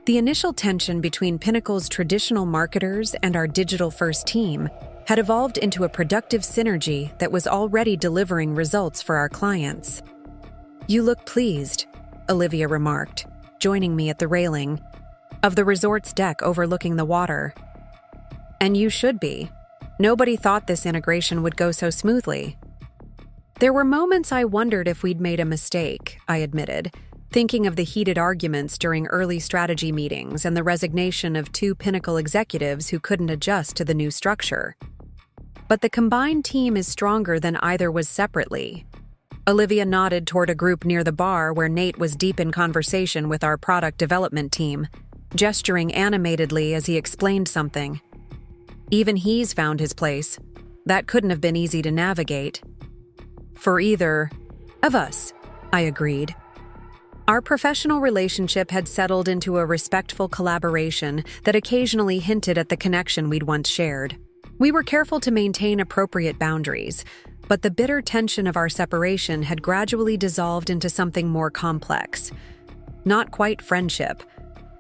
The initial tension between Pinnacle's traditional marketers and our digital-first team had evolved into a productive synergy that was already delivering results for our clients. "You look pleased," Olivia remarked, joining me at the railing of the resort's deck overlooking the water. "And you should be. Nobody thought this integration would go so smoothly." "There were moments I wondered if we'd made a mistake," I admitted, thinking of the heated arguments during early strategy meetings and the resignation of 2 Pinnacle executives who couldn't adjust to the new structure. "But the combined team is stronger than either was separately." Olivia nodded toward a group near the bar where Nate was deep in conversation with our product development team, gesturing animatedly as he explained something. "Even he's found his place. That couldn't have been easy to navigate." "For either of us," I agreed. Our professional relationship had settled into a respectful collaboration that occasionally hinted at the connection we'd once shared. We were careful to maintain appropriate boundaries, but the bitter tension of our separation had gradually dissolved into something more complex. Not quite friendship,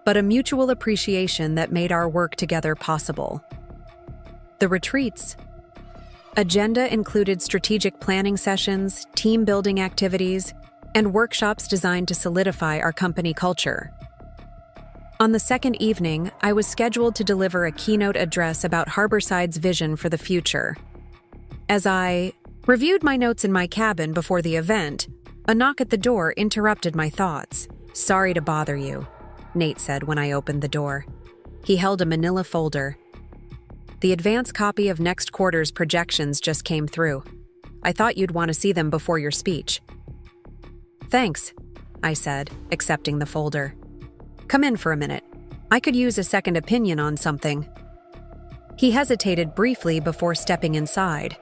but a mutual appreciation that made our work together possible. The retreat's agenda included strategic planning sessions, team-building activities, and workshops designed to solidify our company culture. On the second evening, I was scheduled to deliver a keynote address about Harborside's vision for the future. As I reviewed my notes in my cabin before the event, a knock at the door interrupted my thoughts. "Sorry to bother you," Nate said when I opened the door. He held a manila folder. "The advance copy of next quarter's projections just came through. I thought you'd want to see them before your speech." "Thanks," I said, accepting the folder. "Come in for a minute. I could use a second opinion on something." He hesitated briefly before stepping inside.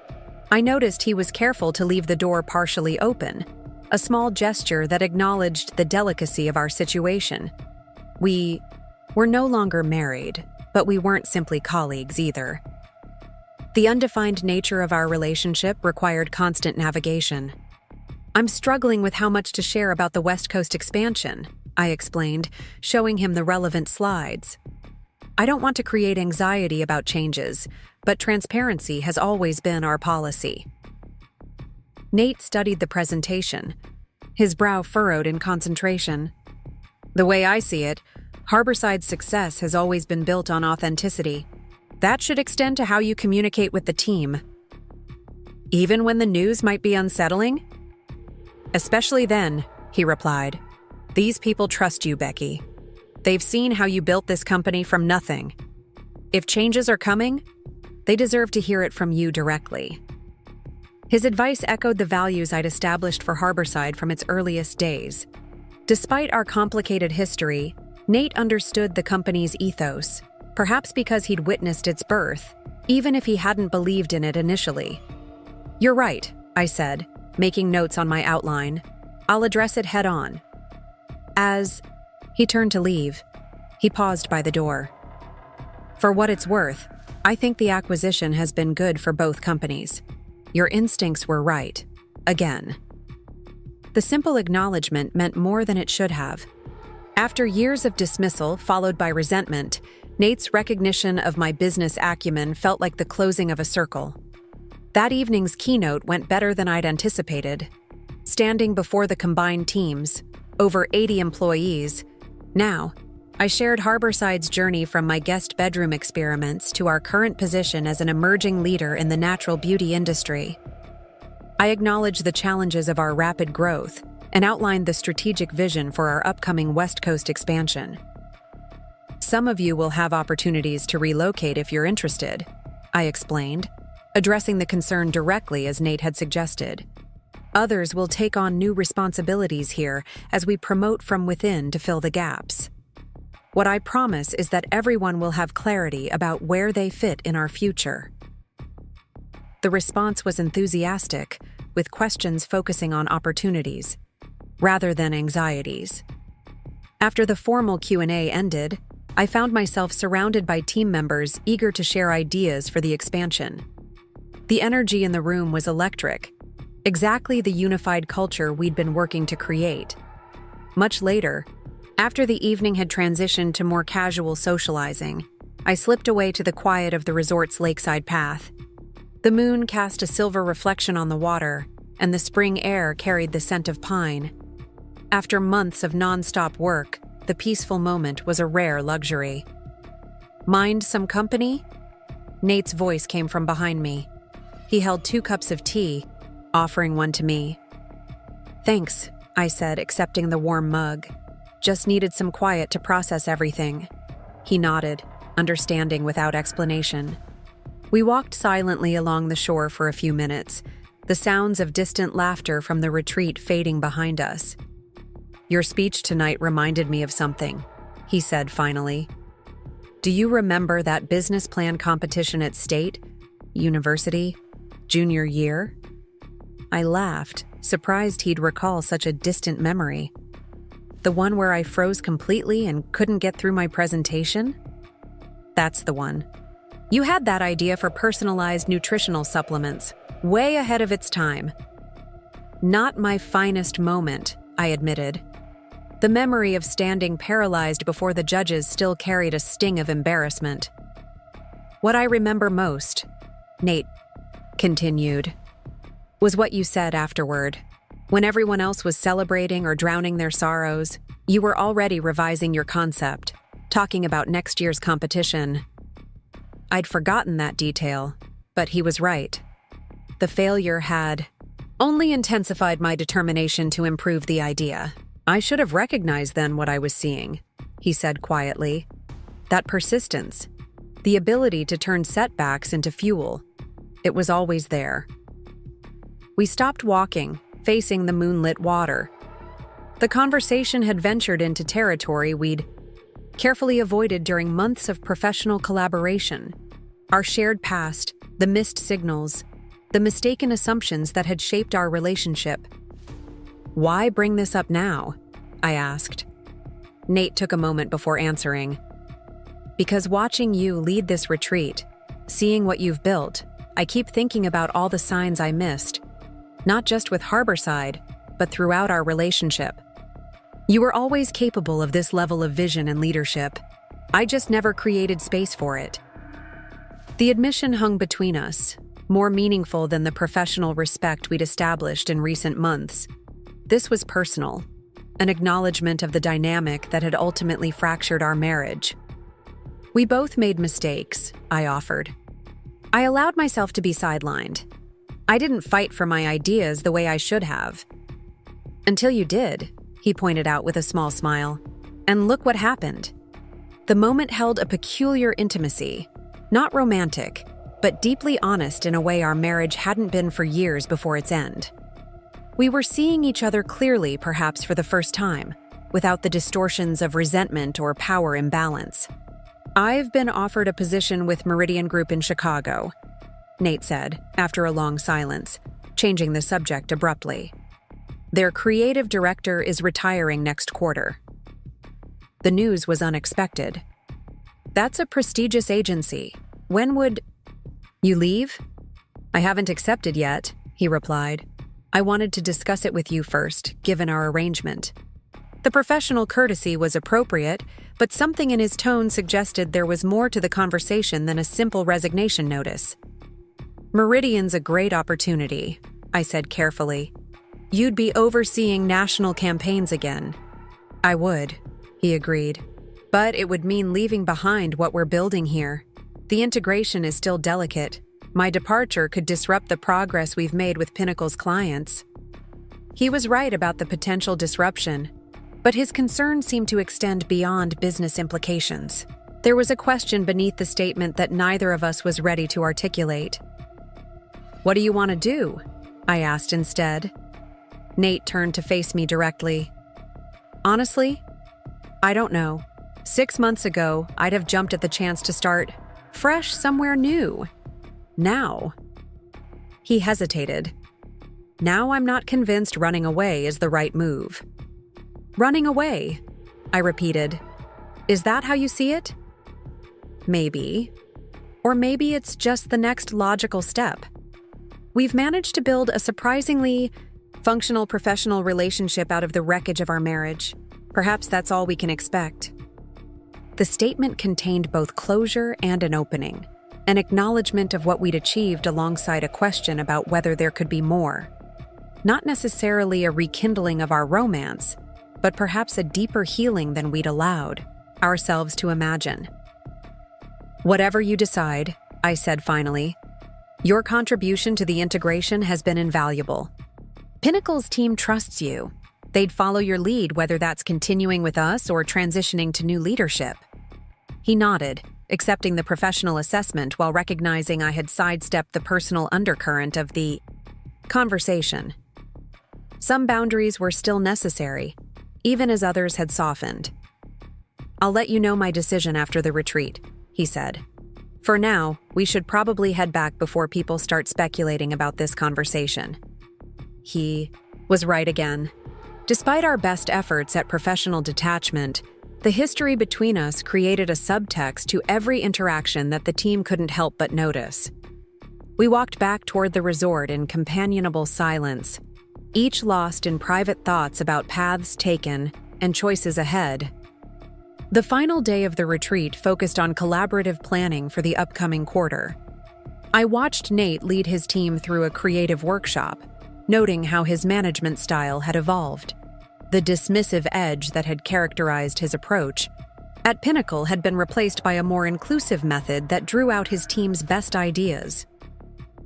I noticed he was careful to leave the door partially open, a small gesture that acknowledged the delicacy of our situation. We were no longer married, but we weren't simply colleagues either. The undefined nature of our relationship required constant navigation. "I'm struggling with how much to share about the West Coast expansion," I explained, showing him the relevant slides. "I don't want to create anxiety about changes, but transparency has always been our policy." Nate studied the presentation, his brow furrowed in concentration. "The way I see it, Harborside's success has always been built on authenticity. That should extend to how you communicate with the team." "Even when the news might be unsettling?" "Especially then," he replied. "These people trust you, Becky. They've seen how you built this company from nothing. If changes are coming, they deserve to hear it from you directly." His advice echoed the values I'd established for Harborside from its earliest days. Despite our complicated history, Nate understood the company's ethos, perhaps because he'd witnessed its birth, even if he hadn't believed in it initially. "You're right," I said, making notes on my outline. "I'll address it head-on." As he turned to leave, he paused by the door. "For what it's worth, I think the acquisition has been good for both companies. Your instincts were right. Again." The simple acknowledgement meant more than it should have. After years of dismissal followed by resentment, Nate's recognition of my business acumen felt like the closing of a circle. That evening's keynote went better than I'd anticipated. Standing before the combined teams, over 80 employees, now, I shared Harborside's journey from my guest bedroom experiments to our current position as an emerging leader in the natural beauty industry. I acknowledged the challenges of our rapid growth and outlined the strategic vision for our upcoming West Coast expansion. "Some of you will have opportunities to relocate if you're interested," I explained, addressing the concern directly as Nate had suggested. Others will take on new responsibilities here as we promote from within to fill the gaps. What I promise is that everyone will have clarity about where they fit in our future. The response was enthusiastic, with questions focusing on opportunities, rather than anxieties. After the formal Q&A ended, I found myself surrounded by team members eager to share ideas for the expansion. The energy in the room was electric, exactly the unified culture we'd been working to create. Much later, after the evening had transitioned to more casual socializing, I slipped away to the quiet of the resort's lakeside path. The moon cast a silver reflection on the water, and the spring air carried the scent of pine. After months of non-stop work, the peaceful moment was a rare luxury. "Mind some company?" Nate's voice came from behind me. He held 2 cups of tea, offering one to me. "Thanks," I said, accepting the warm mug. "Just needed some quiet to process everything." He nodded, understanding without explanation. We walked silently along the shore for a few minutes, the sounds of distant laughter from the retreat fading behind us. "Your speech tonight reminded me of something," he said finally. "Do you remember that business plan competition at State, University, junior year?" I laughed, surprised he'd recall such a distant memory. "The one where I froze completely and couldn't get through my presentation?" "That's the one. You had that idea for personalized nutritional supplements, way ahead of its time." "Not my finest moment," I admitted. The memory of standing paralyzed before the judges still carried a sting of embarrassment. "What I remember most," Nate continued, "was what you said afterward. When everyone else was celebrating or drowning their sorrows, you were already revising your concept, talking about next year's competition." I'd forgotten that detail, but he was right. The failure had only intensified my determination to improve the idea. "I should have recognized then what I was seeing," he said quietly. "That persistence, the ability to turn setbacks into fuel, it was always there." We stopped walking, facing the moonlit water. The conversation had ventured into territory we'd carefully avoided during months of professional collaboration. Our shared past, the missed signals, the mistaken assumptions that had shaped our relationship. "Why bring this up now?" I asked. Nate took a moment before answering. "Because watching you lead this retreat, seeing what you've built, I keep thinking about all the signs I missed, not just with Harborside, but throughout our relationship. You were always capable of this level of vision and leadership. I just never created space for it." The admission hung between us, more meaningful than the professional respect we'd established in recent months. This was personal, an acknowledgement of the dynamic that had ultimately fractured our marriage. "We both made mistakes," I offered. "I allowed myself to be sidelined. I didn't fight for my ideas the way I should have." "Until you did," he pointed out with a small smile. "And look what happened." The moment held a peculiar intimacy, not romantic, but deeply honest in a way our marriage hadn't been for years before its end. We were seeing each other clearly, perhaps for the first time, without the distortions of resentment or power imbalance. "I've been offered a position with Meridian Group in Chicago," Nate said, after a long silence, changing the subject abruptly. "Their creative director is retiring next quarter." The news was unexpected. "That's a prestigious agency. When would you leave?" "I haven't accepted yet," he replied. "I wanted to discuss it with you first, given our arrangement." The professional courtesy was appropriate, but something in his tone suggested there was more to the conversation than a simple resignation notice. "Meridian's a great opportunity," I said carefully. "You'd be overseeing national campaigns again." "I would," he agreed. "But it would mean leaving behind what we're building here. The integration is still delicate. My departure could disrupt the progress we've made with Pinnacle's clients." He was right about the potential disruption, but his concern seemed to extend beyond business implications. There was a question beneath the statement that neither of us was ready to articulate. "What do you want to do?" I asked instead. Nate turned to face me directly. "Honestly, I don't know. 6 months ago, I'd have jumped at the chance to start fresh somewhere new. Now." He hesitated. "Now I'm not convinced running away is the right move." "Running away?" I repeated. "Is that how you see it?" "Maybe. Or maybe it's just the next logical step. We've managed to build a surprisingly functional professional relationship out of the wreckage of our marriage. Perhaps that's all we can expect." The statement contained both closure and an opening, an acknowledgement of what we'd achieved alongside a question about whether there could be more. Not necessarily a rekindling of our romance, but perhaps a deeper healing than we'd allowed ourselves to imagine. "Whatever you decide," I said finally, "your contribution to the integration has been invaluable. Pinnacle's team trusts you. They'd follow your lead, whether that's continuing with us or transitioning to new leadership." He nodded, accepting the professional assessment while recognizing I had sidestepped the personal undercurrent of the conversation. Some boundaries were still necessary, even as others had softened. "I'll let you know my decision after the retreat," he said. "For now, we should probably head back before people start speculating about this conversation." He was right again. Despite our best efforts at professional detachment, the history between us created a subtext to every interaction that the team couldn't help but notice. We walked back toward the resort in companionable silence, each lost in private thoughts about paths taken and choices ahead. The final day of the retreat focused on collaborative planning for the upcoming quarter. I watched Nate lead his team through a creative workshop, noting how his management style had evolved. The dismissive edge that had characterized his approach at Pinnacle had been replaced by a more inclusive method that drew out his team's best ideas.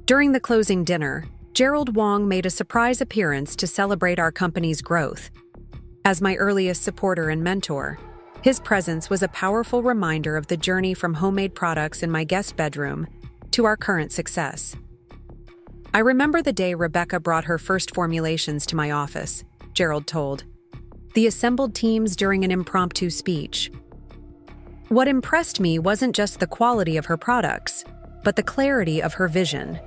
During the closing dinner, Gerald Wong made a surprise appearance to celebrate our company's growth. As my earliest supporter and mentor, his presence was a powerful reminder of the journey from homemade products in my guest bedroom to our current success. "I remember the day Rebecca brought her first formulations to my office," Gerald told. "The assembled teams during an impromptu speech. What impressed me wasn't just the quality of her products, but the clarity of her vision.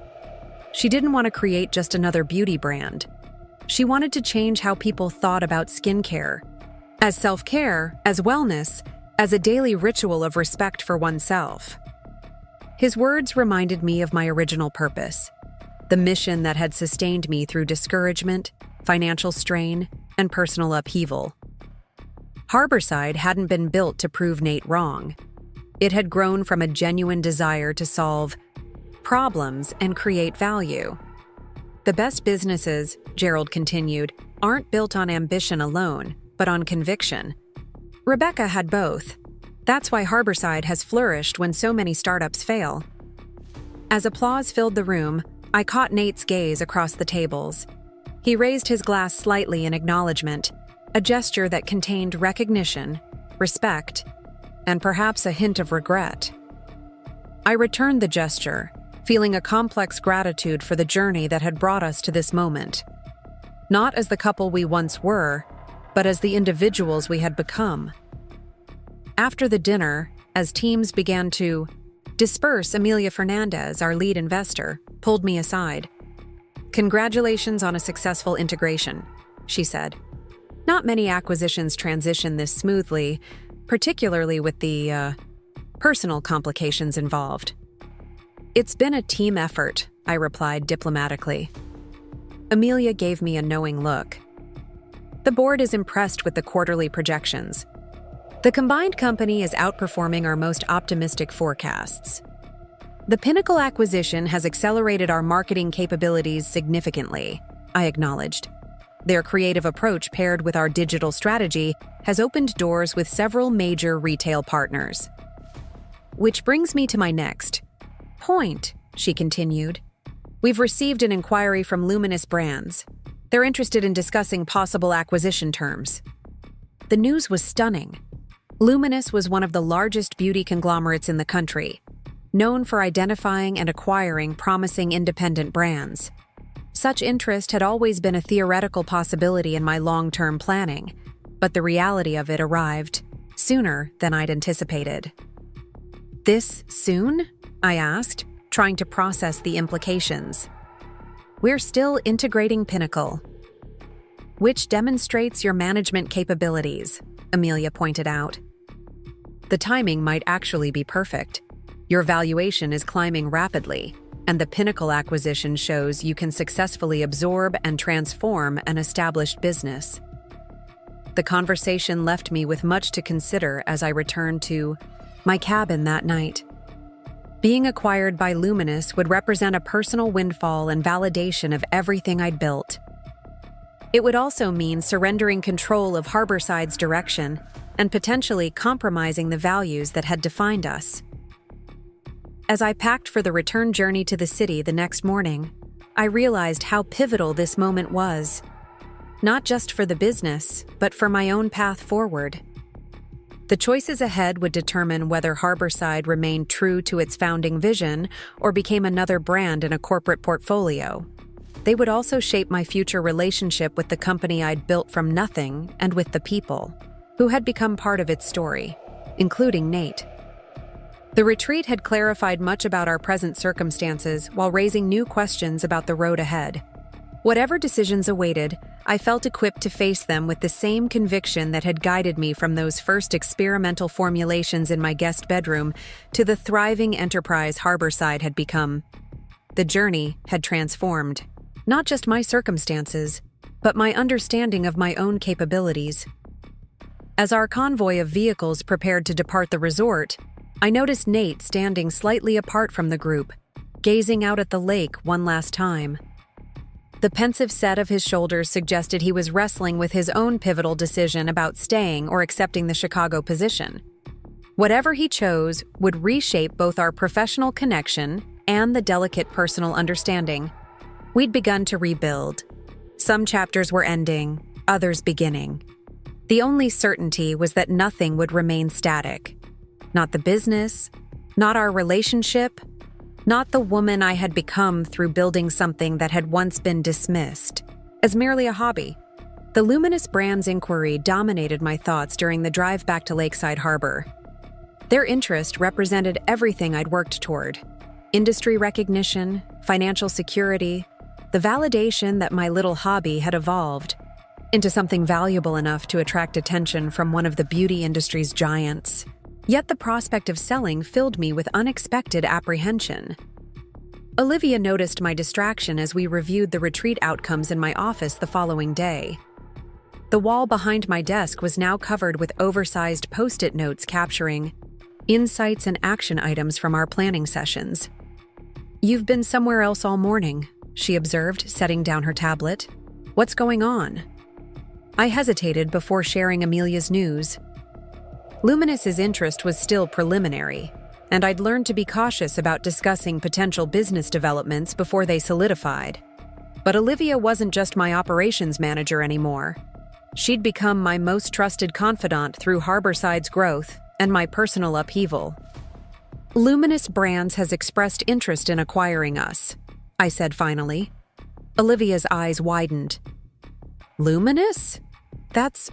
She didn't want to create just another beauty brand. She wanted to change how people thought about skincare, as self-care, as wellness, as a daily ritual of respect for oneself." His words reminded me of my original purpose, the mission that had sustained me through discouragement, financial strain, and personal upheaval. Harborside hadn't been built to prove Nate wrong. It had grown from a genuine desire to solve problems and create value. "The best businesses," Gerald continued, "aren't built on ambition alone, but on conviction. Rebecca had both. That's why Harborside has flourished when so many startups fail." As applause filled the room, I caught Nate's gaze across the tables. He raised his glass slightly in acknowledgement, a gesture that contained recognition, respect, and perhaps a hint of regret. I returned the gesture, feeling a complex gratitude for the journey that had brought us to this moment. Not as the couple we once were, but as the individuals we had become. After the dinner, as teams began to disperse, Amelia Fernandez, our lead investor, pulled me aside. "Congratulations on a successful integration," she said. "Not many acquisitions transition this smoothly, particularly with the personal complications involved." "It's been a team effort," I replied diplomatically. Amelia gave me a knowing look. "The board is impressed with the quarterly projections. The combined company is outperforming our most optimistic forecasts. The Pinnacle acquisition has accelerated our marketing capabilities significantly," I acknowledged. "Their creative approach paired with our digital strategy has opened doors with several major retail partners." "Which brings me to my next point," she continued. "We've received an inquiry from Luminous Brands. They're interested in discussing possible acquisition terms." The news was stunning. Luminous was one of the largest beauty conglomerates in the country, known for identifying and acquiring promising independent brands. Such interest had always been a theoretical possibility in my long-term planning, but the reality of it arrived sooner than I'd anticipated. "This soon?" I asked, trying to process the implications. "We're still integrating Pinnacle, which demonstrates your management capabilities," Amelia pointed out. "The timing might actually be perfect. Your valuation is climbing rapidly, and the Pinnacle acquisition shows you can successfully absorb and transform an established business." The conversation left me with much to consider as I returned to my cabin that night. Being acquired by Luminous would represent a personal windfall and validation of everything I'd built. It would also mean surrendering control of Harborside's direction and potentially compromising the values that had defined us. As I packed for the return journey to the city the next morning, I realized how pivotal this moment was, not just for the business, but for my own path forward. The choices ahead would determine whether Harborside remained true to its founding vision or became another brand in a corporate portfolio. They would also shape my future relationship with the company I'd built from nothing and with the people who had become part of its story, including Nate. The retreat had clarified much about our present circumstances while raising new questions about the road ahead. Whatever decisions awaited, I felt equipped to face them with the same conviction that had guided me from those first experimental formulations in my guest bedroom to the thriving enterprise Harborside had become. The journey had transformed not just my circumstances, but my understanding of my own capabilities. As our convoy of vehicles prepared to depart the resort, I noticed Nate standing slightly apart from the group, gazing out at the lake one last time. The pensive set of his shoulders suggested he was wrestling with his own pivotal decision about staying or accepting the Chicago position. Whatever he chose would reshape both our professional connection and the delicate personal understanding. We'd begun to rebuild. Some chapters were ending, others beginning. The only certainty was that nothing would remain static. Not the business, not our relationship, not the woman I had become through building something that had once been dismissed as merely a hobby. The Luminous Brands inquiry dominated my thoughts during the drive back to Lakeside Harbor. Their interest represented everything I'd worked toward: industry recognition, financial security, the validation that my little hobby had evolved into something valuable enough to attract attention from one of the beauty industry's giants. Yet the prospect of selling filled me with unexpected apprehension. Olivia noticed my distraction as we reviewed the retreat outcomes in my office the following day. The wall behind my desk was now covered with oversized post-it notes capturing insights and action items from our planning sessions. "You've been somewhere else all morning," she observed, setting down her tablet. "What's going on?" I hesitated before sharing Amelia's news. Luminous's interest was still preliminary, and I'd learned to be cautious about discussing potential business developments before they solidified. But Olivia wasn't just my operations manager anymore. She'd become my most trusted confidant through Harborside's growth and my personal upheaval. "Luminous Brands has expressed interest in acquiring us," I said finally. Olivia's eyes widened. "Luminous? That's...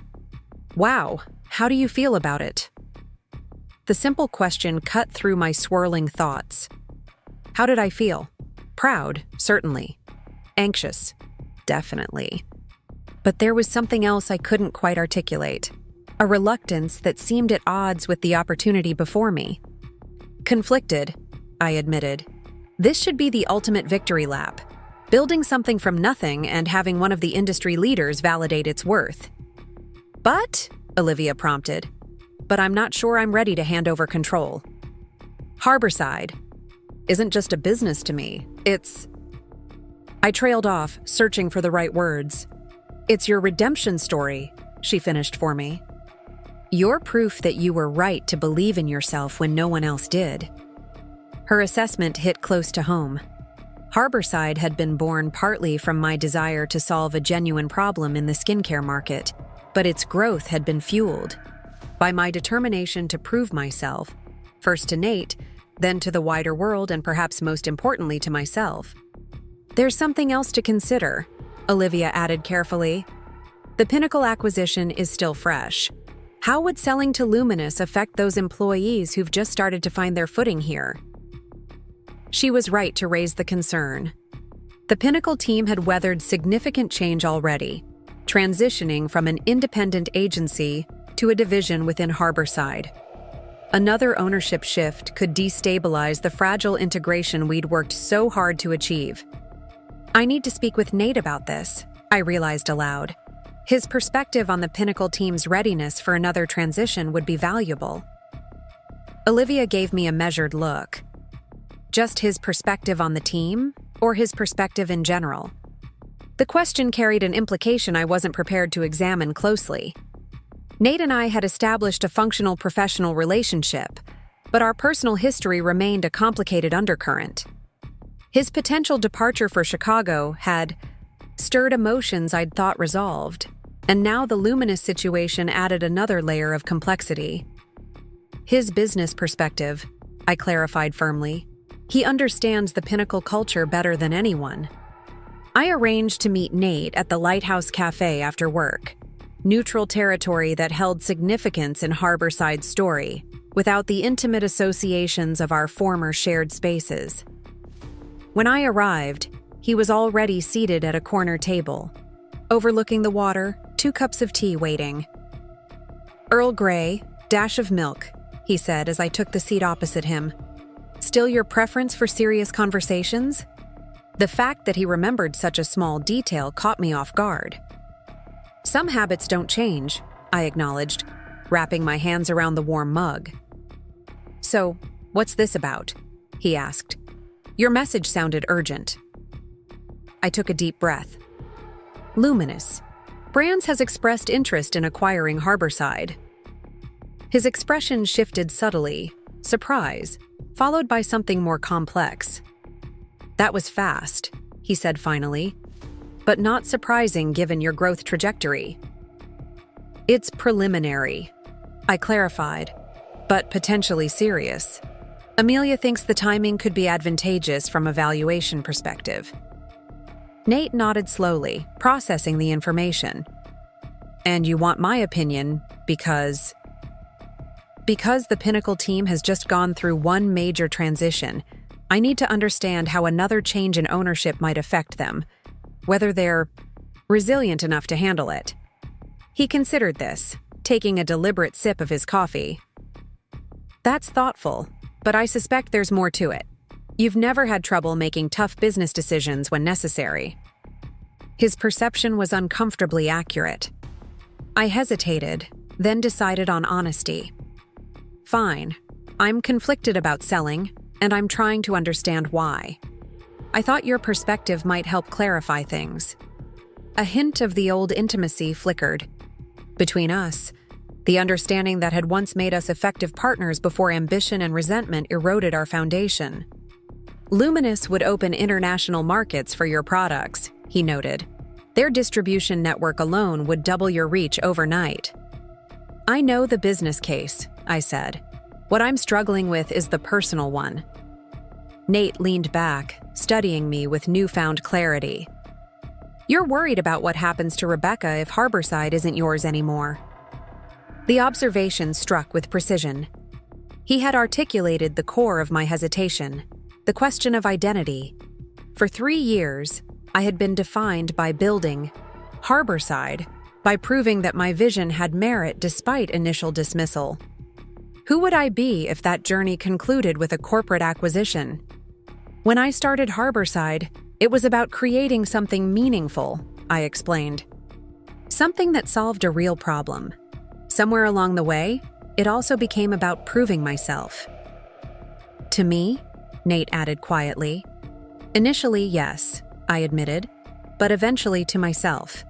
wow. How do you feel about it?" The simple question cut through my swirling thoughts. How did I feel? Proud, certainly. Anxious, definitely. But there was something else I couldn't quite articulate. A reluctance that seemed at odds with the opportunity before me. Conflicted, I admitted. This should be the ultimate victory lap. Building something from nothing and having one of the industry leaders validate its worth. "But," Olivia prompted, "but I'm not sure I'm ready to hand over control. Harborside isn't just a business to me, it's..." I trailed off, searching for the right words. "It's your redemption story," she finished for me. "You're proof that you were right to believe in yourself when no one else did." Her assessment hit close to home. Harborside had been born partly from my desire to solve a genuine problem in the skincare market, but its growth had been fueled by my determination to prove myself, first to Nate, then to the wider world, and perhaps most importantly to myself. There's something else to consider, Olivia added carefully. The Pinnacle acquisition is still fresh. How would selling to Luminous affect those employees who've just started to find their footing here? She was right to raise the concern. The Pinnacle team had weathered significant change already, transitioning from an independent agency to a division within Harborside. Another ownership shift could destabilize the fragile integration we'd worked so hard to achieve. I need to speak with Nate about this, I realized aloud. His perspective on the Pinnacle team's readiness for another transition would be valuable. Olivia gave me a measured look. Just his perspective on the team, or his perspective in general? The question carried an implication I wasn't prepared to examine closely. Nate and I had established a functional professional relationship, but our personal history remained a complicated undercurrent. His potential departure for Chicago had stirred emotions I'd thought resolved, and now the Luminous situation added another layer of complexity. His business perspective, I clarified firmly. He understands the Pinnacle culture better than anyone. I arranged to meet Nate at the Lighthouse Cafe after work, neutral territory that held significance in Harborside's story, without the intimate associations of our former shared spaces. When I arrived, he was already seated at a corner table, overlooking the water, 2 cups of tea waiting. "Earl Grey, dash of milk," he said as I took the seat opposite him. "Still your preference for serious conversations?" The fact that he remembered such a small detail caught me off guard. "Some habits don't change," I acknowledged, wrapping my hands around the warm mug. "So, what's this about?" he asked. "Your message sounded urgent." I took a deep breath. "Luminous. Brands has expressed interest in acquiring Harborside." His expression shifted subtly, surprise, followed by something more complex. "That was fast," he said finally, "but not surprising given your growth trajectory." "It's preliminary," I clarified, "but potentially serious. Amelia thinks the timing could be advantageous from a valuation perspective." Nate nodded slowly, processing the information. "And you want my opinion because the Pinnacle team has just gone through one major transition. I need to understand how another change in ownership might affect them, whether they're resilient enough to handle it." He considered this, taking a deliberate sip of his coffee. "That's thoughtful, but I suspect there's more to it. You've never had trouble making tough business decisions when necessary." His perception was uncomfortably accurate. I hesitated, then decided on honesty. "Fine. I'm conflicted about selling, and I'm trying to understand why. I thought your perspective might help clarify things." A hint of the old intimacy flickered. Between us, the understanding that had once made us effective partners before ambition and resentment eroded our foundation. "Luminous would open international markets for your products," he noted. "Their distribution network alone would double your reach overnight." "I know the business case," I said. "What I'm struggling with is the personal one." Nate leaned back, studying me with newfound clarity. "You're worried about what happens to Rebecca if Harborside isn't yours anymore." The observation struck with precision. He had articulated the core of my hesitation, the question of identity. For 3 years, I had been defined by building Harborside, by proving that my vision had merit despite initial dismissal. Who would I be if that journey concluded with a corporate acquisition? When I started Harborside, it was about creating something meaningful, I explained. Something that solved a real problem. Somewhere along the way, it also became about proving myself. "To me?" Nate added quietly. "Initially, yes," I admitted, "but eventually to myself.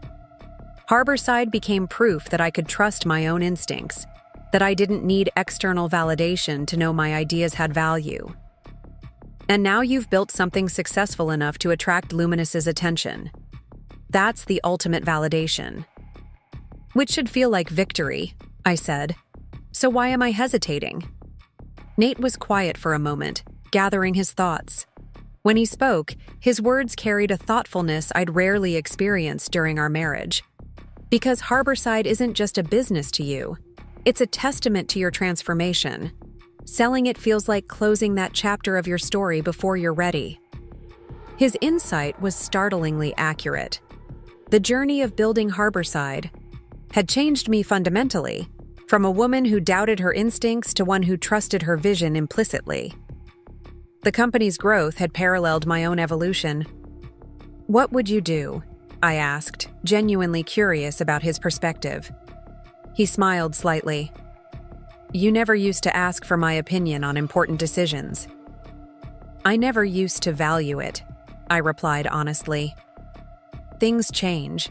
Harborside became proof that I could trust my own instincts, that I didn't need external validation to know my ideas had value. And now you've built something successful enough to attract Luminous's attention. That's the ultimate validation." "Which should feel like victory," I said. So why am I hesitating? Nate was quiet for a moment, gathering his thoughts. When he spoke, his words carried a thoughtfulness I'd rarely experienced during our marriage. Because Harborside isn't just a business to you, it's a testament to your transformation. Selling it feels like closing that chapter of your story before you're ready. His insight was startlingly accurate. The journey of building Harborside had changed me fundamentally, from a woman who doubted her instincts to one who trusted her vision implicitly. The company's growth had paralleled my own evolution. "What would you do?" I asked, genuinely curious about his perspective. He smiled slightly. "You never used to ask for my opinion on important decisions." "I never used to value it," I replied honestly. "Things change."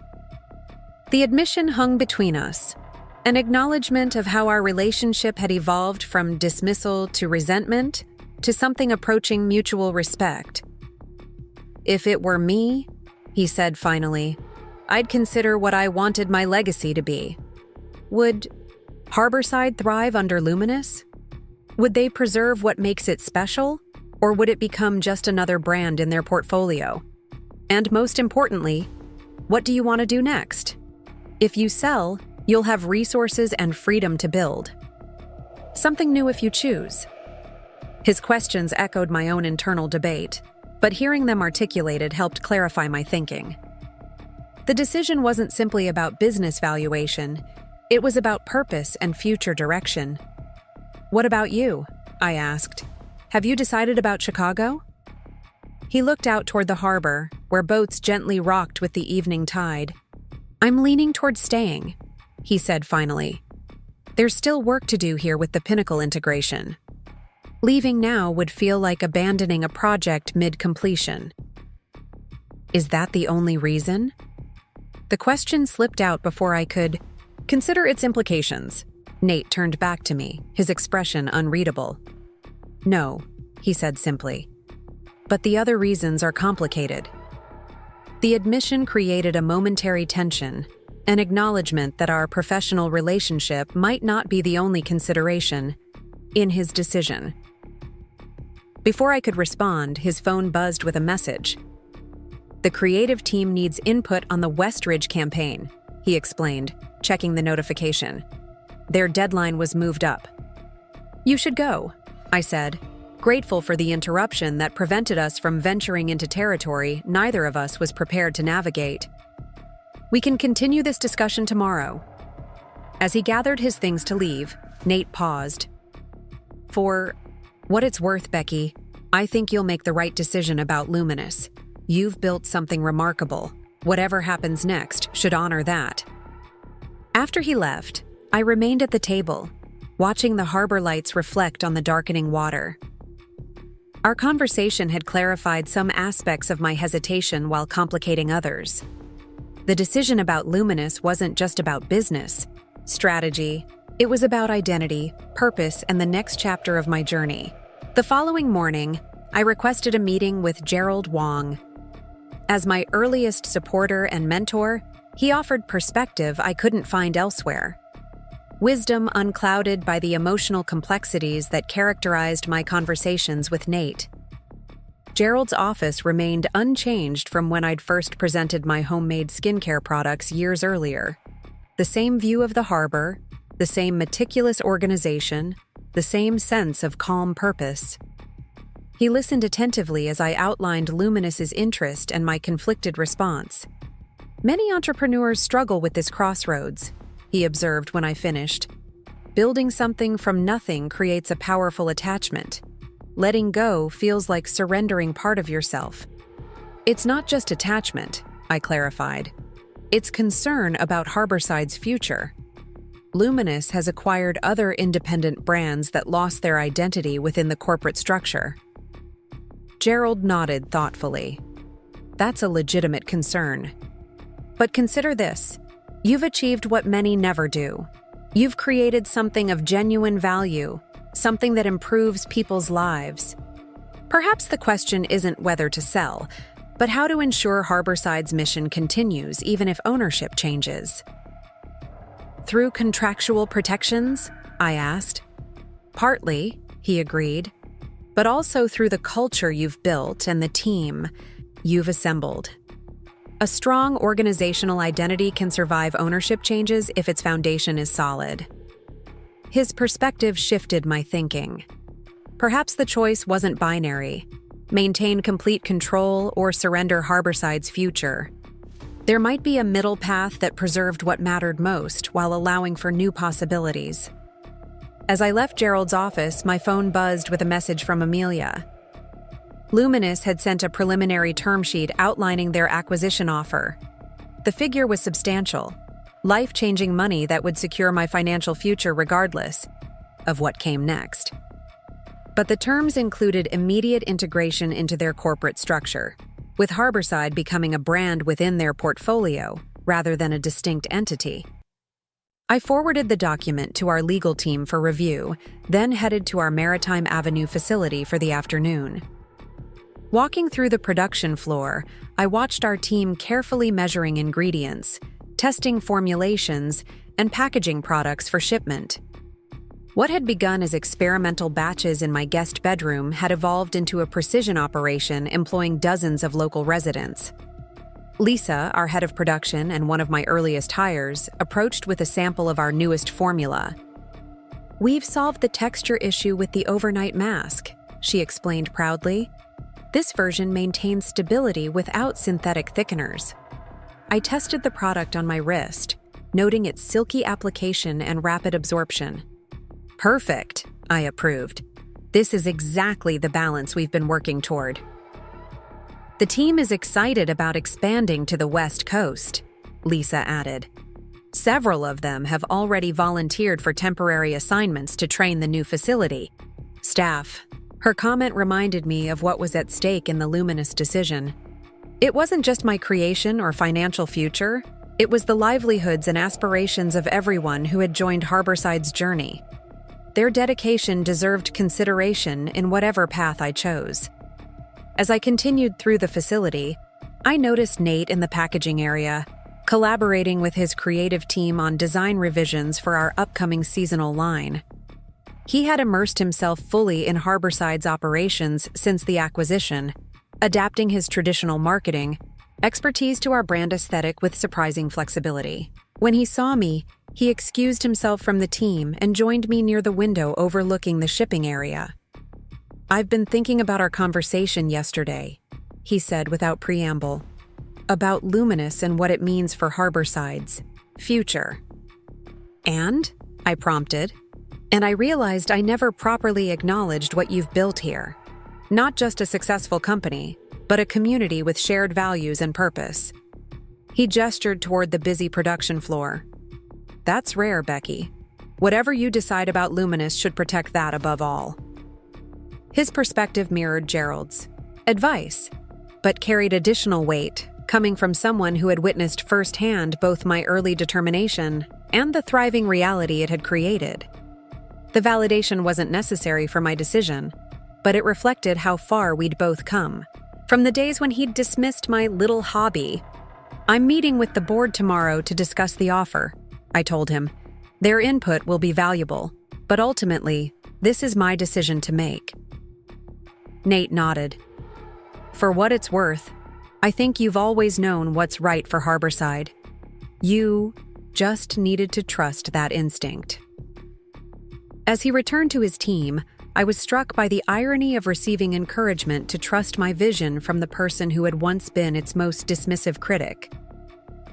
The admission hung between us, an acknowledgement of how our relationship had evolved from dismissal to resentment to something approaching mutual respect. "If it were me," he said finally, "I'd consider what I wanted my legacy to be. Would Harborside thrive under Luminous? Would they preserve what makes it special, or would it become just another brand in their portfolio? And most importantly, what do you want to do next? If you sell, you'll have resources and freedom to build. Something new if you choose." His questions echoed my own internal debate, but hearing them articulated helped clarify my thinking. The decision wasn't simply about business valuation, it was about purpose and future direction. "What about you?" I asked. "Have you decided about Chicago?" He looked out toward the harbor, where boats gently rocked with the evening tide. "I'm leaning toward staying," he said finally. "There's still work to do here with the Pinnacle integration. Leaving now would feel like abandoning a project mid-completion." "Is that the only reason?" The question slipped out before I could consider its implications. Nate turned back to me, his expression unreadable. "No," he said simply. "But the other reasons are complicated." The admission created a momentary tension, an acknowledgement that our professional relationship might not be the only consideration in his decision. Before I could respond, his phone buzzed with a message. "The creative team needs input on the Westridge campaign," he explained, checking the notification. Their deadline was moved up. "You should go," I said, grateful for the interruption that prevented us from venturing into territory neither of us was prepared to navigate. "We can continue this discussion tomorrow." As he gathered his things to leave, Nate paused. "For what it's worth, Becky, I think you'll make the right decision about Luminous. You've built something remarkable. Whatever happens next should honor that." After he left, I remained at the table, watching the harbor lights reflect on the darkening water. Our conversation had clarified some aspects of my hesitation while complicating others. The decision about Luminous wasn't just about business, strategy. It was about identity, purpose, and the next chapter of my journey. The following morning, I requested a meeting with Gerald Wong. As my earliest supporter and mentor, he offered perspective I couldn't find elsewhere. Wisdom unclouded by the emotional complexities that characterized my conversations with Nate. Gerald's office remained unchanged from when I'd first presented my homemade skincare products years earlier. The same view of the harbor, the same meticulous organization, the same sense of calm purpose. He listened attentively as I outlined Luminous's interest and my conflicted response. "Many entrepreneurs struggle with this crossroads," he observed when I finished. "Building something from nothing creates a powerful attachment. Letting go feels like surrendering part of yourself." "It's not just attachment," I clarified. "It's concern about Harborside's future. Luminous has acquired other independent brands that lost their identity within the corporate structure." Gerald nodded thoughtfully. "That's a legitimate concern. But consider this. You've achieved what many never do. You've created something of genuine value, something that improves people's lives. Perhaps the question isn't whether to sell, but how to ensure Harborside's mission continues even if ownership changes. Through contractual protections, I asked. Partly, he agreed, but also through the culture you've built and the team you've assembled. A strong organizational identity can survive ownership changes if its foundation is solid. His perspective shifted my thinking. Perhaps the choice wasn't binary: maintain complete control or surrender Harborside's future. There might be a middle path that preserved what mattered most while allowing for new possibilities. As I left Gerald's office, my phone buzzed with a message from Amelia. Luminous had sent a preliminary term sheet outlining their acquisition offer. The figure was substantial, life-changing money that would secure my financial future regardless of what came next. But the terms included immediate integration into their corporate structure, with Harborside becoming a brand within their portfolio rather than a distinct entity. I forwarded the document to our legal team for review, then headed to our Maritime Avenue facility for the afternoon. Walking through the production floor, I watched our team carefully measuring ingredients, testing formulations, and packaging products for shipment. What had begun as experimental batches in my guest bedroom had evolved into a precision operation employing dozens of local residents. Lisa, our head of production and one of my earliest hires, approached with a sample of our newest formula. "We've solved the texture issue with the overnight mask," she explained proudly. "This version maintains stability without synthetic thickeners." I tested the product on my wrist, noting its silky application and rapid absorption. "Perfect," I approved. "This is exactly the balance we've been working toward." "The team is excited about expanding to the West Coast," Lisa added. "Several of them have already volunteered for temporary assignments to train the new facility. Staff." Her comment reminded me of what was at stake in the Luminous decision. It wasn't just my creation or financial future, it was the livelihoods and aspirations of everyone who had joined Harborside's journey. Their dedication deserved consideration in whatever path I chose. As I continued through the facility, I noticed Nate in the packaging area, collaborating with his creative team on design revisions for our upcoming seasonal line. He had immersed himself fully in Harborside's operations since the acquisition, adapting his traditional marketing expertise to our brand aesthetic with surprising flexibility. When he saw me, he excused himself from the team and joined me near the window overlooking the shipping area. "I've been thinking about our conversation yesterday," he said without preamble, "about Luminous and what it means for Harborside's future." "And?" I prompted. "And I realized I never properly acknowledged what you've built here. Not just a successful company, but a community with shared values and purpose." He gestured toward the busy production floor. "That's rare, Becky. Whatever you decide about Luminous should protect that above all." His perspective mirrored Gerald's. Advice, but carried additional weight, coming from someone who had witnessed firsthand both my early determination and the thriving reality it had created. The validation wasn't necessary for my decision, but it reflected how far we'd both come. From the days when he'd dismissed my little hobby. "I'm meeting with the board tomorrow to discuss the offer," I told him. "Their input will be valuable, but ultimately, this is my decision to make." Nate nodded. "For what it's worth, I think you've always known what's right for Harborside. You just needed to trust that instinct." As he returned to his team, I was struck by the irony of receiving encouragement to trust my vision from the person who had once been its most dismissive critic.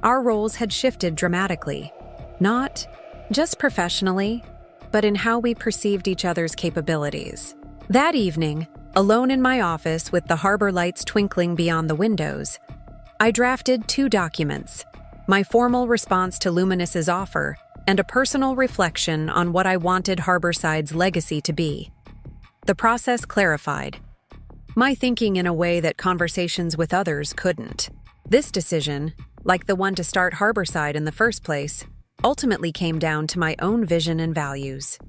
Our roles had shifted dramatically, not just professionally, but in how we perceived each other's capabilities. That evening, alone in my office with the harbor lights twinkling beyond the windows, I drafted 2 documents: my formal response to Luminous's offer and a personal reflection on what I wanted Harborside's legacy to be. The process clarified my thinking in a way that conversations with others couldn't. This decision, like the one to start Harborside in the first place, ultimately came down to my own vision and values.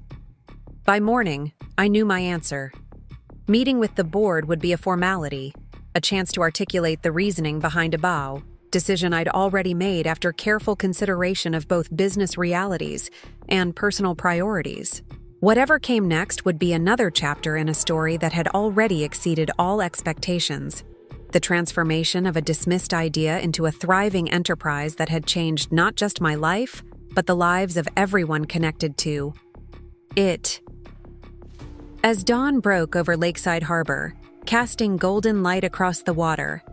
By morning, I knew my answer. Meeting with the board would be a formality, a chance to articulate the reasoning behind a bow, decision I'd already made after careful consideration of both business realities and personal priorities. Whatever came next would be another chapter in a story that had already exceeded all expectations. The transformation of a dismissed idea into a thriving enterprise that had changed not just my life, but the lives of everyone connected to it. As dawn broke over Lakeside Harbor, casting golden light across the water,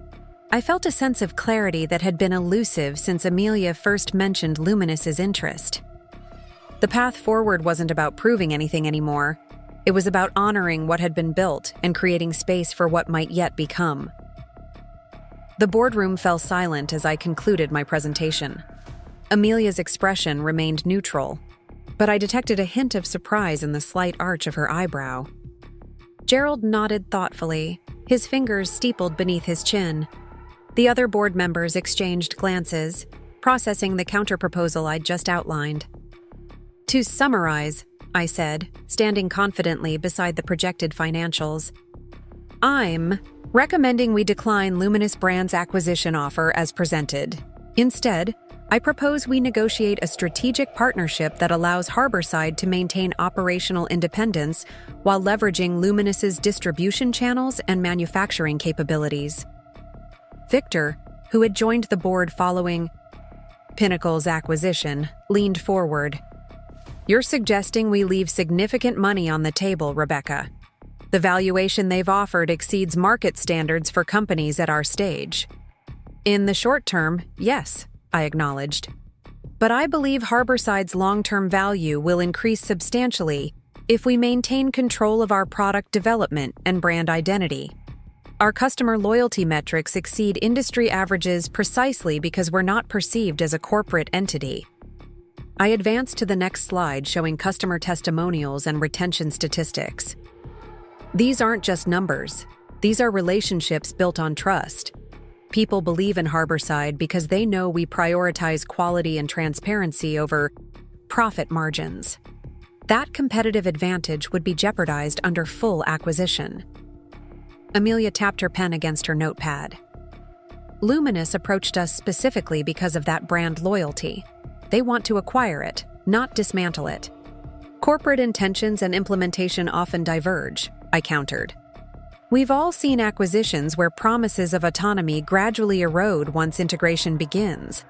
I felt a sense of clarity that had been elusive since Amelia first mentioned Luminous's interest. The path forward wasn't about proving anything anymore. It was about honoring what had been built and creating space for what might yet become. The boardroom fell silent as I concluded my presentation. Amelia's expression remained neutral, but I detected a hint of surprise in the slight arch of her eyebrow. Gerald nodded thoughtfully, his fingers steepled beneath his chin. The other board members exchanged glances, processing the counterproposal I'd just outlined. To summarize, I said, standing confidently beside the projected financials, I'm recommending we decline Luminous Brand's acquisition offer as presented. Instead, I propose we negotiate a strategic partnership that allows Harborside to maintain operational independence while leveraging Luminous's distribution channels and manufacturing capabilities. Victor, who had joined the board following Pinnacle's acquisition, leaned forward. You're suggesting we leave significant money on the table, Rebecca. The valuation they've offered exceeds market standards for companies at our stage. In the short term, yes, I acknowledged. But I believe Harborside's long-term value will increase substantially if we maintain control of our product development and brand identity. Our customer loyalty metrics exceed industry averages precisely because we're not perceived as a corporate entity. I advanced to the next slide showing customer testimonials and retention statistics. These aren't just numbers. These are relationships built on trust. People believe in Harborside because they know we prioritize quality and transparency over profit margins. That competitive advantage would be jeopardized under full acquisition. Amelia tapped her pen against her notepad. Luminous approached us specifically because of that brand loyalty. They want to acquire it, not dismantle it. Corporate intentions and implementation often diverge, I countered. We've all seen acquisitions where promises of autonomy gradually erode once integration begins.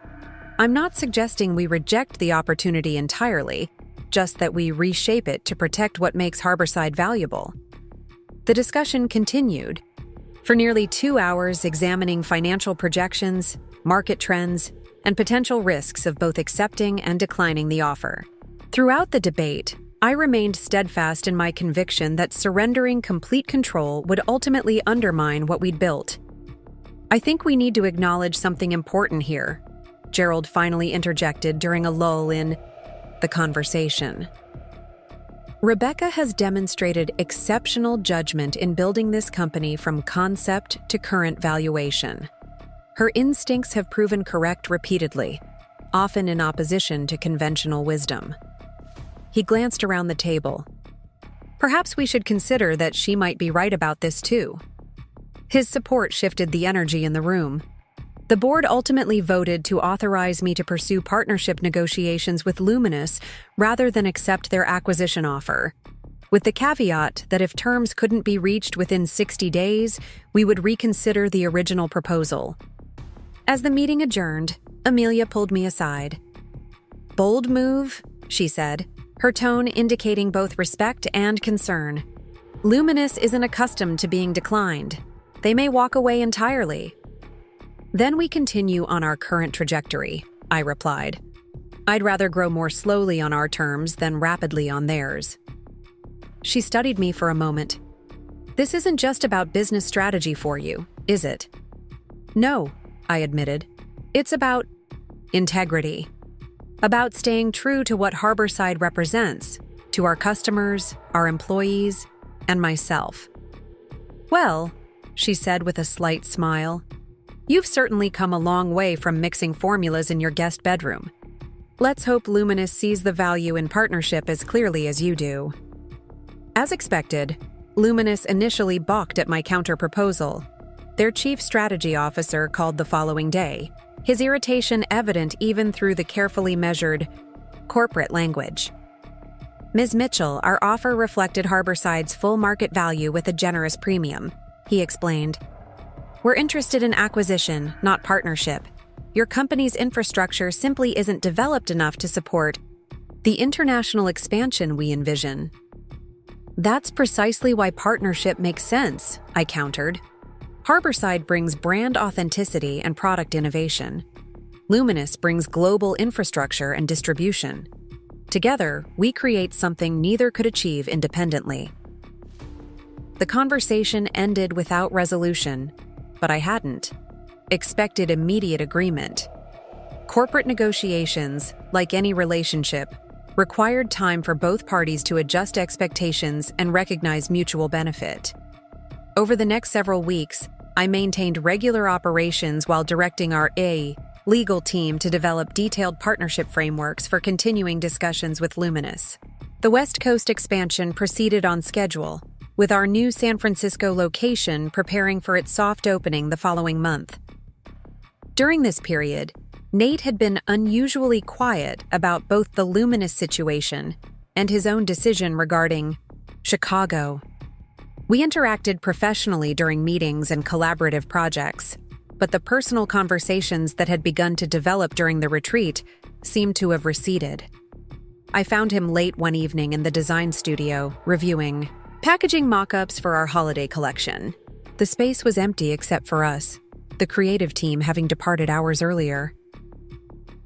I'm not suggesting we reject the opportunity entirely, just that we reshape it to protect what makes Harborside valuable. The discussion continued, for nearly 2 hours examining financial projections, market trends, and potential risks of both accepting and declining the offer. Throughout the debate, I remained steadfast in my conviction that surrendering complete control would ultimately undermine what we'd built. I think we need to acknowledge something important here, Gerald finally interjected during a lull in the conversation. Rebecca has demonstrated exceptional judgment in building this company from concept to current valuation. Her instincts have proven correct repeatedly, often in opposition to conventional wisdom. He glanced around the table. Perhaps we should consider that she might be right about this too. His support shifted the energy in the room. The board ultimately voted to authorize me to pursue partnership negotiations with Luminous rather than accept their acquisition offer, with the caveat that if terms couldn't be reached within 60 days, we would reconsider the original proposal. As the meeting adjourned, Amelia pulled me aside. "Bold move," she said, her tone indicating both respect and concern. "Luminous isn't accustomed to being declined. They may walk away entirely." "Then we continue on our current trajectory," I replied. "I'd rather grow more slowly on our terms than rapidly on theirs." She studied me for a moment. "This isn't just about business strategy for you, is it?" "No," I admitted. "It's about integrity. About staying true to what Harborside represents, to our customers, our employees, and myself." "Well," she said with a slight smile, "you've certainly come a long way from mixing formulas in your guest bedroom. Let's hope Luminous sees the value in partnership as clearly as you do." As expected, Luminous initially balked at my counter-proposal. Their chief strategy officer called the following day, his irritation evident even through the carefully measured corporate language. Ms. Mitchell, our offer reflected Harborside's full market value with a generous premium, he explained. We're interested in acquisition, not partnership. Your company's infrastructure simply isn't developed enough to support the international expansion we envision. That's precisely why partnership makes sense, I countered. Harborside brings brand authenticity and product innovation. Luminous brings global infrastructure and distribution. Together, we create something neither could achieve independently. The conversation ended without resolution, but I hadn't expected immediate agreement. Corporate negotiations, like any relationship, required time for both parties to adjust expectations and recognize mutual benefit. Over the next several weeks, I maintained regular operations while directing our legal team to develop detailed partnership frameworks for continuing discussions with Luminous. The West Coast expansion proceeded on schedule, with our new San Francisco location preparing for its soft opening the following month. During this period, Nate had been unusually quiet about both the Luminous situation and his own decision regarding Chicago. We interacted professionally during meetings and collaborative projects, but the personal conversations that had begun to develop during the retreat seemed to have receded. I found him late one evening in the design studio, reviewing packaging mock-ups for our holiday collection. The space was empty except for us, the creative team having departed hours earlier.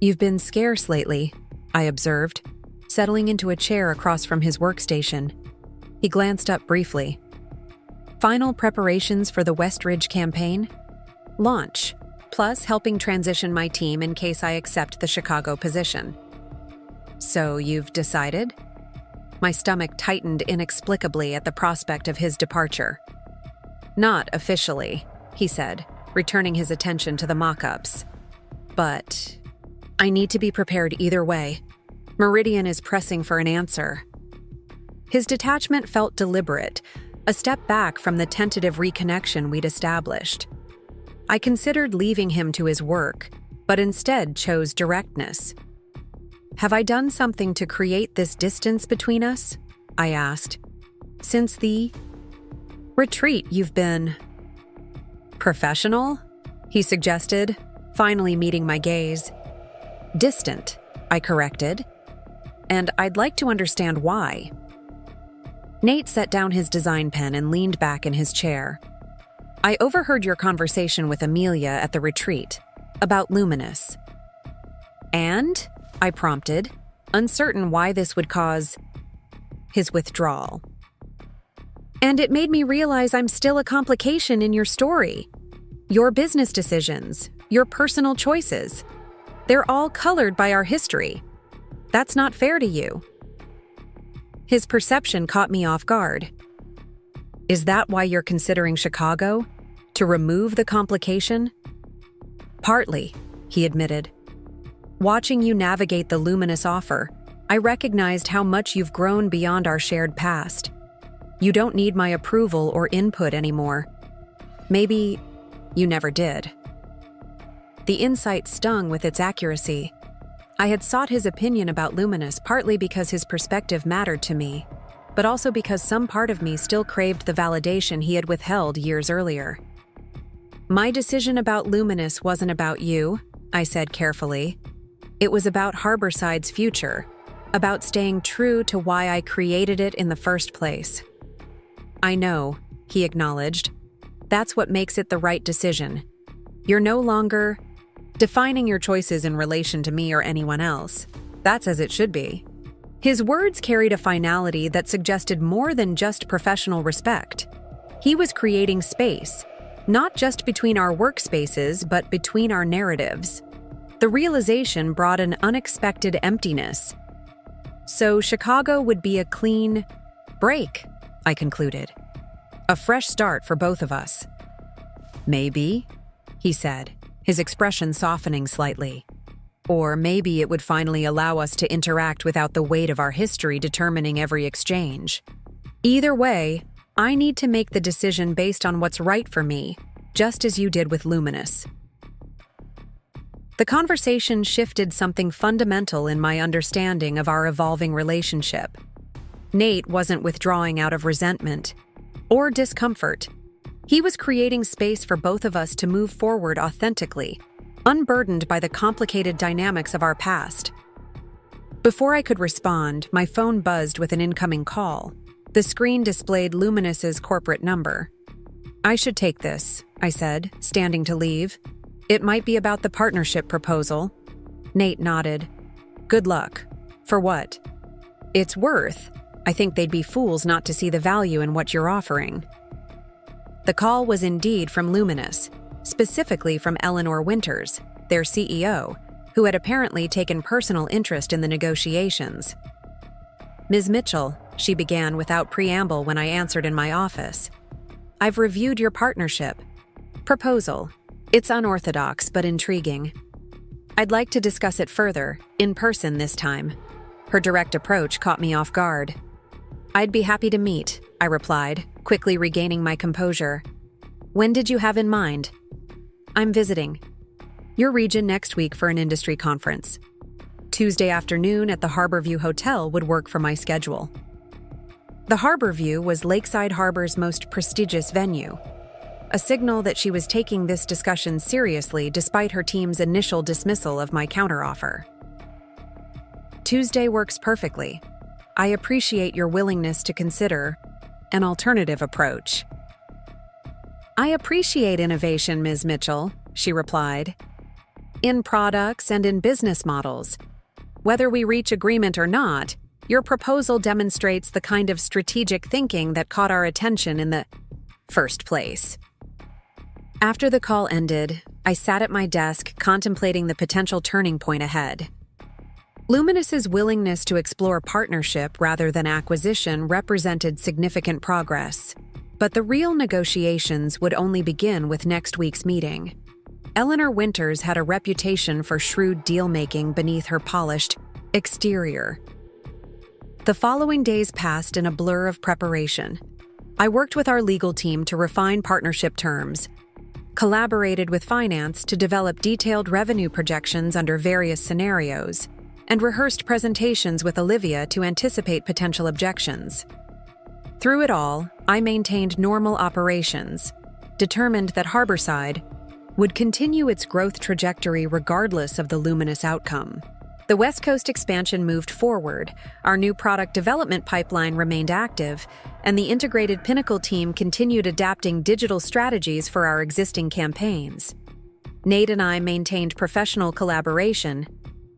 You've been scarce lately, I observed, settling into a chair across from his workstation. He glanced up briefly. Final preparations for the West Ridge campaign? Launch, plus helping transition my team in case I accept the Chicago position. So you've decided? My stomach tightened inexplicably at the prospect of his departure. Not officially, he said, returning his attention to the mock-ups. But I need to be prepared either way. Meridian is pressing for an answer. His detachment felt deliberate, a step back from the tentative reconnection we'd established. I considered leaving him to his work, but instead chose directness. Have I done something to create this distance between us? I asked. Since the retreat, you've been professional? He suggested, finally meeting my gaze. Distant, I corrected. And I'd like to understand why. Nate set down his design pen and leaned back in his chair. I overheard your conversation with Amelia at the retreat about Luminous. And? I prompted, uncertain why this would cause his withdrawal. And it made me realize I'm still a complication in your story. Your business decisions, your personal choices, they're all colored by our history. That's not fair to you. His perception caught me off guard. Is that why you're considering Chicago? To remove the complication? Partly, he admitted. Watching you navigate the Luminous offer, I recognized how much you've grown beyond our shared past. You don't need my approval or input anymore. Maybe you never did. The insight stung with its accuracy. I had sought his opinion about Luminous partly because his perspective mattered to me, but also because some part of me still craved the validation he had withheld years earlier. My decision about Luminous wasn't about you, I said carefully. It was about Harborside's future, about staying true to why I created it in the first place. I know, he acknowledged. That's what makes it the right decision. You're no longer defining your choices in relation to me or anyone else. That's as it should be. His words carried a finality that suggested more than just professional respect. He was creating space, not just between our workspaces, but between our narratives. The realization brought an unexpected emptiness. So Chicago would be a clean break, I concluded. A fresh start for both of us. Maybe, he said, his expression softening slightly. Or maybe it would finally allow us to interact without the weight of our history determining every exchange. Either way, I need to make the decision based on what's right for me, just as you did with Luminous. The conversation shifted something fundamental in my understanding of our evolving relationship. Nate wasn't withdrawing out of resentment or discomfort. He was creating space for both of us to move forward authentically, unburdened by the complicated dynamics of our past. Before I could respond, my phone buzzed with an incoming call. The screen displayed Luminous's corporate number. "I should take this," I said, standing to leave. "It might be about the partnership proposal." Nate nodded. "Good luck." "For what?" "It's worth. I think they'd be fools not to see the value in what you're offering." The call was indeed from Luminous, specifically from Eleanor Winters, their CEO, who had apparently taken personal interest in the negotiations. "Ms. Mitchell," she began without preamble when I answered in my office, "I've reviewed your partnership proposal. It's unorthodox but intriguing. I'd like to discuss it further, in person this time." Her direct approach caught me off guard. "I'd be happy to meet," I replied, quickly regaining my composure. "When did you have in mind?" "I'm visiting your region next week for an industry conference. Tuesday afternoon at the Harborview Hotel would work for my schedule." The Harborview was Lakeside Harbor's most prestigious venue, a signal that she was taking this discussion seriously despite her team's initial dismissal of my counteroffer. "Tuesday works perfectly. I appreciate your willingness to consider an alternative approach." "I appreciate innovation, Ms. Mitchell," she replied, "in products and in business models. Whether we reach agreement or not, your proposal demonstrates the kind of strategic thinking that caught our attention in the first place." After the call ended, I sat at my desk contemplating the potential turning point ahead. Luminous's willingness to explore partnership rather than acquisition represented significant progress, but the real negotiations would only begin with next week's meeting. Eleanor Winters had a reputation for shrewd deal-making beneath her polished exterior. The following days passed in a blur of preparation. I worked with our legal team to refine partnership terms, collaborated with finance to develop detailed revenue projections under various scenarios, and rehearsed presentations with Olivia to anticipate potential objections. Through it all, I maintained normal operations, determined that Harborside would continue its growth trajectory regardless of the Luminous outcome. The West Coast expansion moved forward, our new product development pipeline remained active, and the integrated Pinnacle team continued adapting digital strategies for our existing campaigns. Nate and I maintained professional collaboration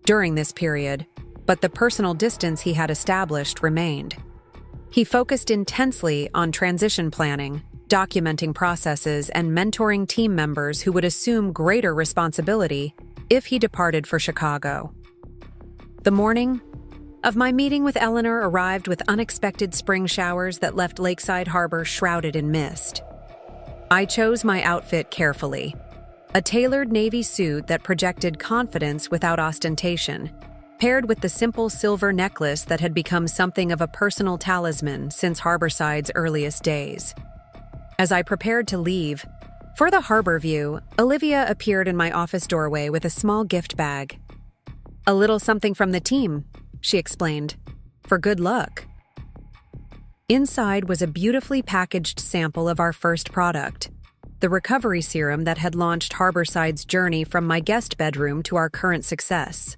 during this period, but the personal distance he had established remained. He focused intensely on transition planning, documenting processes, and mentoring team members who would assume greater responsibility if he departed for Chicago. The morning of my meeting with Eleanor arrived with unexpected spring showers that left Lakeside Harbor shrouded in mist. I chose my outfit carefully, a tailored navy suit that projected confidence without ostentation, paired with the simple silver necklace that had become something of a personal talisman since Harborside's earliest days. As I prepared to leave for the Harborview, Olivia appeared in my office doorway with a small gift bag. "A little something from the team," she explained, "for good luck." Inside was a beautifully packaged sample of our first product, the recovery serum that had launched Harborside's journey from my guest bedroom to our current success.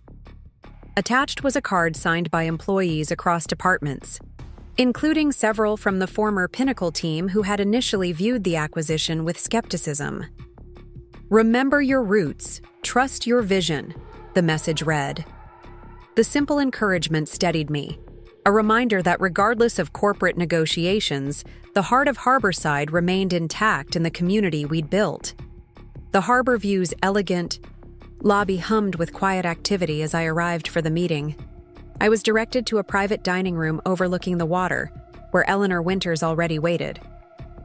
Attached was a card signed by employees across departments, including several from the former Pinnacle team who had initially viewed the acquisition with skepticism. "Remember your roots, trust your vision," the message read. The simple encouragement steadied me, a reminder that regardless of corporate negotiations, the heart of Harborside remained intact in the community we'd built. The Harborview's elegant lobby hummed with quiet activity as I arrived for the meeting. I was directed to a private dining room overlooking the water, where Eleanor Winters already waited.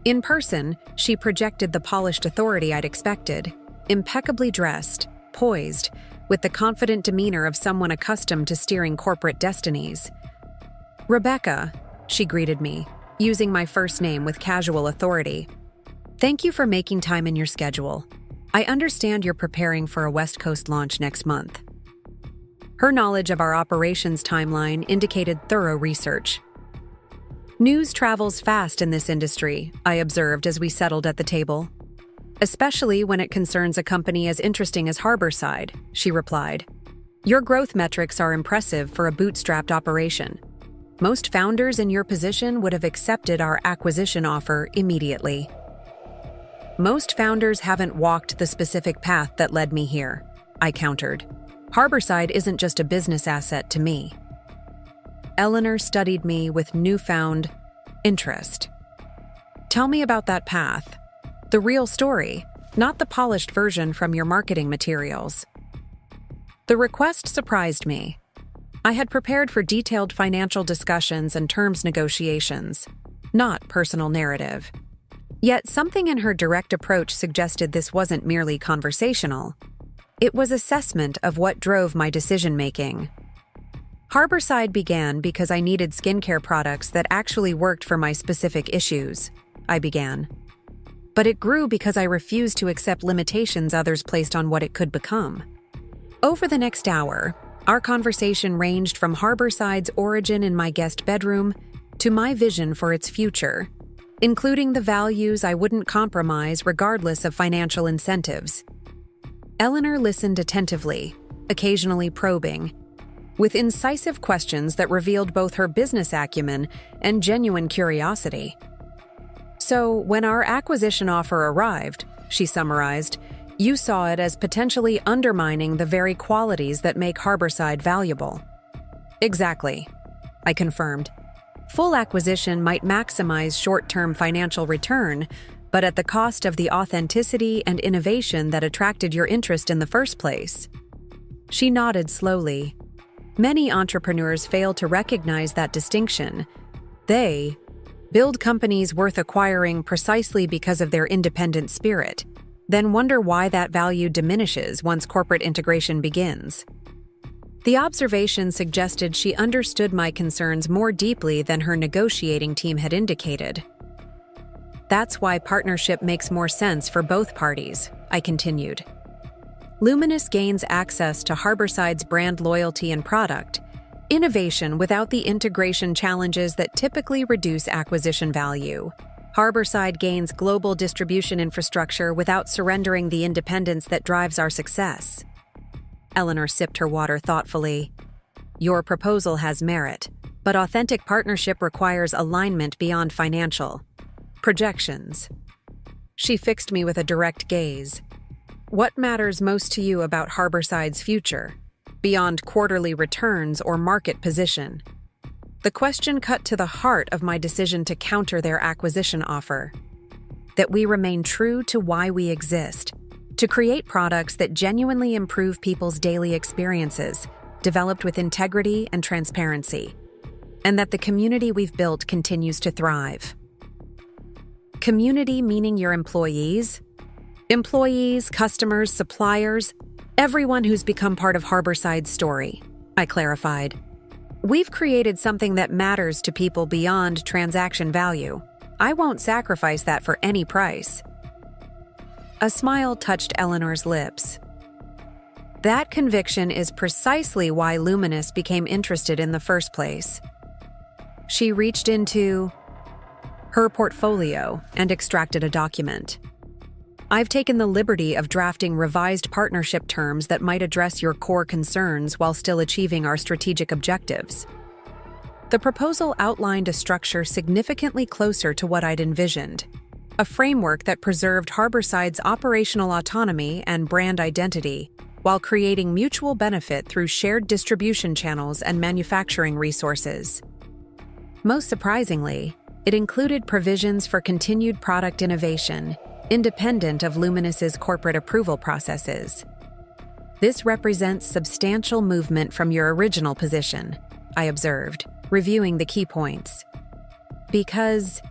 In person, she projected the polished authority I'd expected, impeccably dressed, poised, with the confident demeanor of someone accustomed to steering corporate destinies. "Rebecca," she greeted me, using my first name with casual authority. Thank you for making time in your schedule. I understand you're preparing for a West Coast launch next month. Her knowledge of our operations timeline indicated thorough research. News travels fast in this industry, I observed as we settled at the table. Especially when it concerns a company as interesting as Harborside, she replied. Your growth metrics are impressive for a bootstrapped operation. Most founders in your position would have accepted our acquisition offer immediately. Most founders haven't walked the specific path that led me here, I countered. Harborside isn't just a business asset to me. Eleanor studied me with newfound interest. Tell me about that path. The real story, not the polished version from your marketing materials. The request surprised me. I had prepared for detailed financial discussions and terms negotiations, not personal narrative. Yet something in her direct approach suggested this wasn't merely conversational. It was assessment of what drove my decision-making. Harborside began because I needed skincare products that actually worked for my specific issues, I began. But it grew because I refused to accept limitations others placed on what it could become. Over the next hour, our conversation ranged from Harborside's origin in my guest bedroom to my vision for its future, including the values I wouldn't compromise regardless of financial incentives. Eleanor listened attentively, occasionally probing, with incisive questions that revealed both her business acumen and genuine curiosity. So, when our acquisition offer arrived, she summarized, you saw it as potentially undermining the very qualities that make Harborside valuable. Exactly, I confirmed. Full acquisition might maximize short-term financial return, but at the cost of the authenticity and innovation that attracted your interest in the first place. She nodded slowly. Many entrepreneurs fail to recognize that distinction. They build companies worth acquiring precisely because of their independent spirit, then wonder why that value diminishes once corporate integration begins. The observation suggested she understood my concerns more deeply than her negotiating team had indicated. That's why partnership makes more sense for both parties, I continued. Luminous gains access to Harborside's brand loyalty and product, innovation without the integration challenges that typically reduce acquisition value. Harborside gains global distribution infrastructure without surrendering the independence that drives our success. Eleanor sipped her water thoughtfully. Your proposal has merit, but authentic partnership requires alignment beyond financial projections. She fixed me with a direct gaze. What matters most to you about Harborside's future, beyond quarterly returns or market position? The question cut to the heart of my decision to counter their acquisition offer. That we remain true to why we exist, to create products that genuinely improve people's daily experiences, developed with integrity and transparency, and that the community we've built continues to thrive. Community meaning your employees? Employees, customers, suppliers, everyone who's become part of Harborside's story, I clarified. We've created something that matters to people beyond transaction value. I won't sacrifice that for any price. A smile touched Eleanor's lips. That conviction is precisely why Luminous became interested in the first place. She reached into her portfolio and extracted a document. I've taken the liberty of drafting revised partnership terms that might address your core concerns while still achieving our strategic objectives. The proposal outlined a structure significantly closer to what I'd envisioned, a framework that preserved Harborside's operational autonomy and brand identity while creating mutual benefit through shared distribution channels and manufacturing resources. Most surprisingly, it included provisions for continued product innovation, independent of Luminous's corporate approval processes. This represents substantial movement from your original position, I observed, reviewing the key points. Because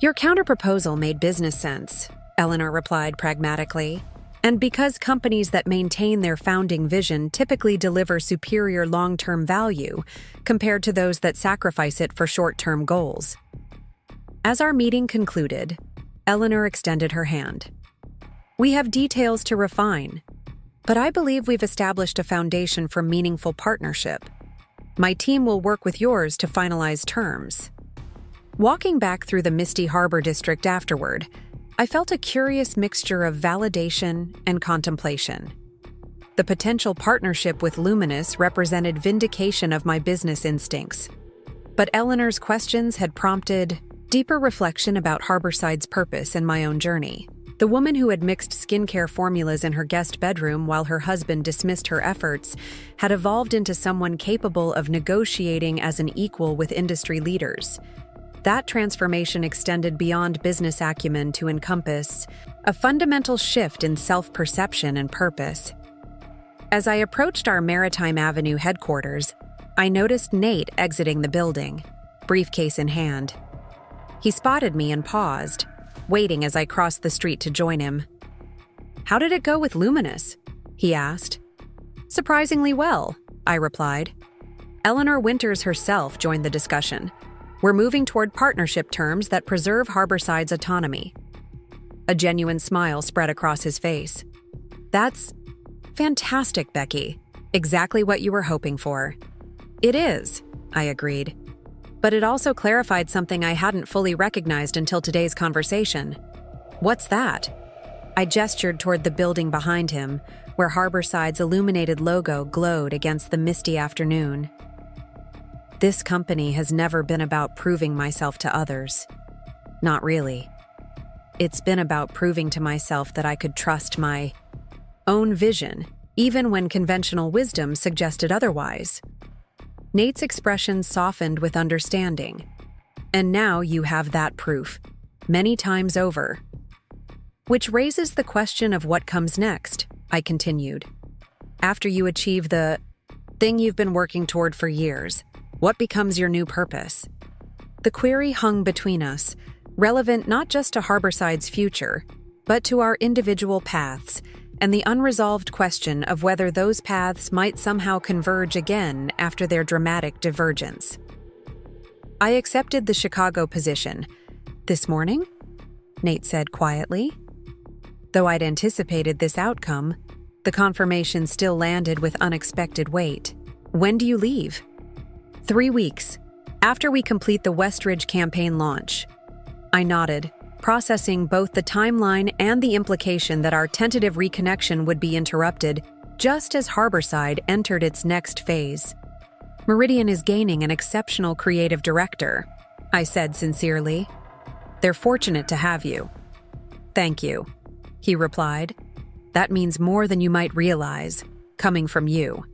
your counterproposal made business sense, Eleanor replied pragmatically, and because companies that maintain their founding vision typically deliver superior long-term value compared to those that sacrifice it for short-term goals. As our meeting concluded, Eleanor extended her hand. We have details to refine, but I believe we've established a foundation for meaningful partnership. My team will work with yours to finalize terms. Walking back through the misty harbor district afterward, I felt a curious mixture of validation and contemplation. The potential partnership with Luminous represented vindication of my business instincts, but Eleanor's questions had prompted deeper reflection about Harborside's purpose and my own journey. The woman who had mixed skincare formulas in her guest bedroom while her husband dismissed her efforts had evolved into someone capable of negotiating as an equal with industry leaders. That transformation extended beyond business acumen to encompass a fundamental shift in self-perception and purpose. As I approached our Maritime Avenue headquarters, I noticed Nate exiting the building, briefcase in hand. He spotted me and paused, waiting as I crossed the street to join him. "How did it go with Luminous?" he asked. "Surprisingly well," I replied. Eleanor Winters herself joined the discussion. "We're moving toward partnership terms that preserve Harborside's autonomy." A genuine smile spread across his face. "That's fantastic, Becky. Exactly what you were hoping for." "It is," I agreed. "But it also clarified something I hadn't fully recognized until today's conversation." "What's that?" I gestured toward the building behind him, where Harborside's illuminated logo glowed against the misty afternoon. This company has never been about proving myself to others. Not really. It's been about proving to myself that I could trust my own vision, even when conventional wisdom suggested otherwise. Nate's expression softened with understanding. "And now you have that proof, many times over." "Which raises the question of what comes next," I continued. "After you achieve the thing you've been working toward for years, what becomes your new purpose?" The query hung between us, relevant not just to Harborside's future, but to our individual paths, and the unresolved question of whether those paths might somehow converge again after their dramatic divergence. "I accepted the Chicago position. This morning?" Nate said quietly. Though I'd anticipated this outcome, the confirmation still landed with unexpected weight. "When do you leave?" 3 weeks, after we complete the Westridge campaign launch." I nodded, processing both the timeline and the implication that our tentative reconnection would be interrupted just as Harborside entered its next phase. "Meridian is gaining an exceptional creative director," I said sincerely. "They're fortunate to have you." "Thank you," he replied. "That means more than you might realize, coming from you."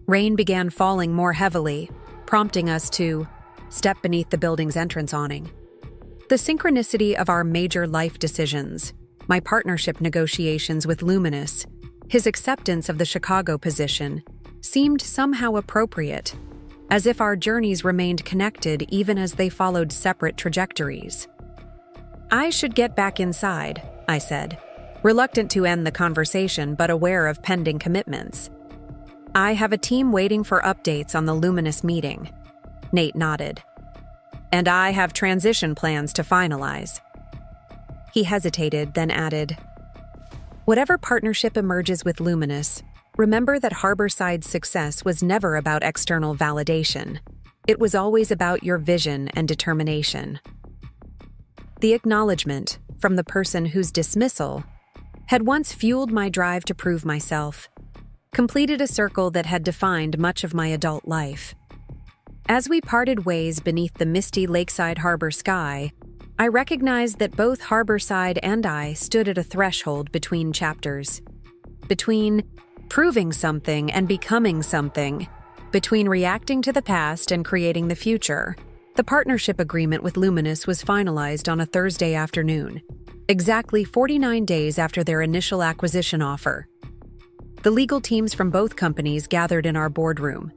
Rain began falling more heavily, prompting us to step beneath the building's entrance awning. The synchronicity of our major life decisions, my partnership negotiations with Luminous, his acceptance of the Chicago position, seemed somehow appropriate, as if our journeys remained connected even as they followed separate trajectories. "I should get back inside," I said, reluctant to end the conversation but aware of pending commitments. "I have a team waiting for updates on the Luminous meeting." Nate nodded. "And I have transition plans to finalize." He hesitated, then added, "Whatever partnership emerges with Luminous, remember that Harborside's success was never about external validation. It was always about your vision and determination." The acknowledgement, from the person whose dismissal had once fueled my drive to prove myself, completed a circle that had defined much of my adult life. As we parted ways beneath the misty lakeside harbor sky, I recognized that both Harborside and I stood at a threshold between chapters. Between proving something and becoming something. Between reacting to the past and creating the future. The partnership agreement with Luminous was finalized on a Thursday afternoon, exactly 49 days after their initial acquisition offer. The legal teams from both companies gathered in our boardroom,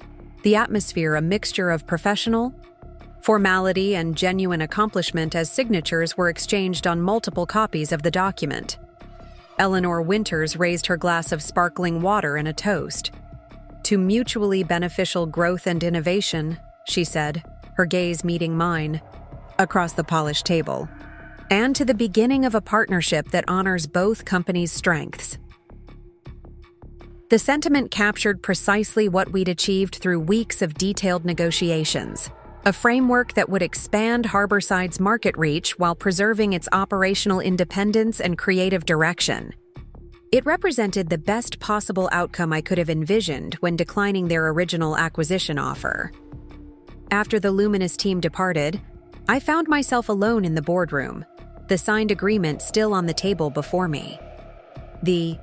the atmosphere a mixture of professional formality and genuine accomplishment as signatures were exchanged on multiple copies of the document. Eleanor Winters raised her glass of sparkling water in a toast. "To mutually beneficial growth and innovation," she said, her gaze meeting mine, across the polished table. and to the beginning of a partnership that honors both companies' strengths. The sentiment captured precisely what we'd achieved through weeks of detailed negotiations, a framework that would expand Harborside's market reach while preserving its operational independence and creative direction. It represented the best possible outcome I could have envisioned when declining their original acquisition offer. After the Luminous team departed, I found myself alone in the boardroom, the signed agreement still on the table before me. The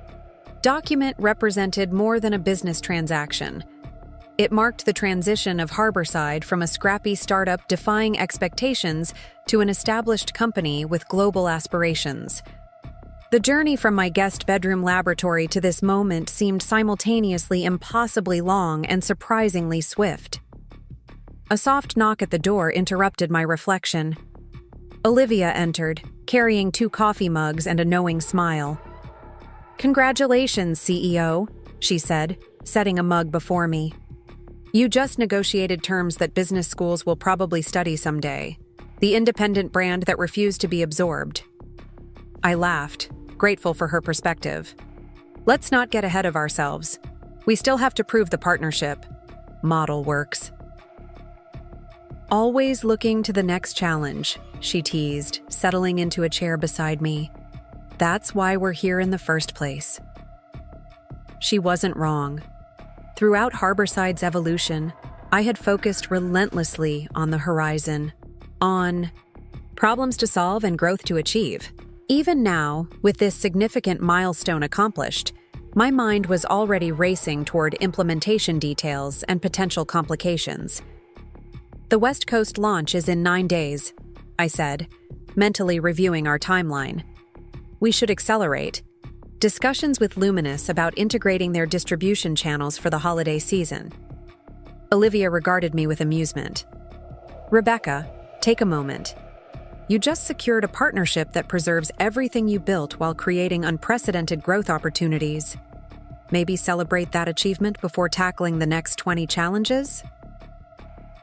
document represented more than a business transaction. It marked the transition of Harborside from a scrappy startup defying expectations to an established company with global aspirations. The journey from my guest bedroom laboratory to this moment seemed simultaneously impossibly long and surprisingly swift. A soft knock at the door interrupted my reflection. Olivia entered, carrying 2 coffee mugs and a knowing smile. "Congratulations, CEO," she said, setting a mug before me. "You just negotiated terms that business schools will probably study someday. The independent brand that refused to be absorbed." I laughed, grateful for her perspective. "Let's not get ahead of ourselves. We still have to prove the partnership model works." "Always looking to the next challenge," she teased, settling into a chair beside me. "That's why we're here in the first place." She wasn't wrong. Throughout Harborside's evolution, I had focused relentlessly on the horizon, on problems to solve and growth to achieve. Even now, with this significant milestone accomplished, my mind was already racing toward implementation details and potential complications. "The West Coast launch is in 9 days," I said, mentally reviewing our timeline. "We should accelerate. Discussions with Luminous about integrating their distribution channels for the holiday season." Olivia regarded me with amusement. "Rebecca, take a moment. You just secured a partnership that preserves everything you built while creating unprecedented growth opportunities. Maybe celebrate that achievement before tackling the next 20 challenges?"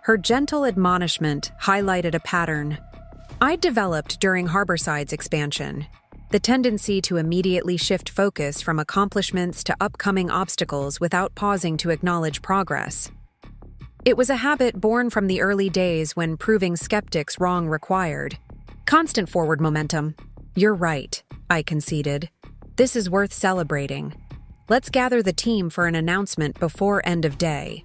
Her gentle admonishment highlighted a pattern I'd developed during Harborside's expansion: the tendency to immediately shift focus from accomplishments to upcoming obstacles without pausing to acknowledge progress. It was a habit born from the early days when proving skeptics wrong required constant forward momentum. "You're right," I conceded. "This is worth celebrating. Let's gather the team for an announcement before end of day."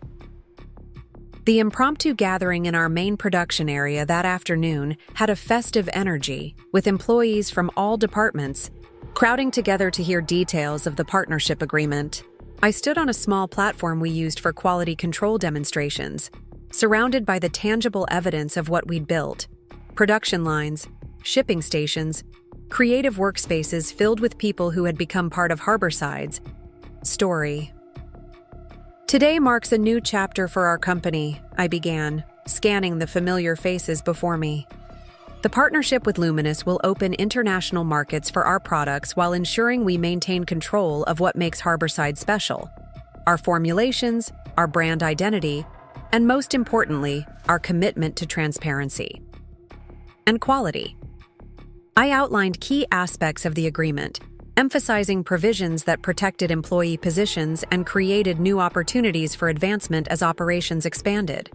The impromptu gathering in our main production area that afternoon had a festive energy, with employees from all departments crowding together to hear details of the partnership agreement. I stood on a small platform we used for quality control demonstrations, surrounded by the tangible evidence of what we'd built: production lines, shipping stations, creative workspaces filled with people who had become part of Harborside's story. "Today marks a new chapter for our company," I began, scanning the familiar faces before me. "The partnership with Luminous will open international markets for our products while ensuring we maintain control of what makes Harborside special: our formulations, our brand identity, and most importantly, our commitment to transparency and quality." I outlined key aspects of the agreement, emphasizing provisions that protected employee positions and created new opportunities for advancement as operations expanded.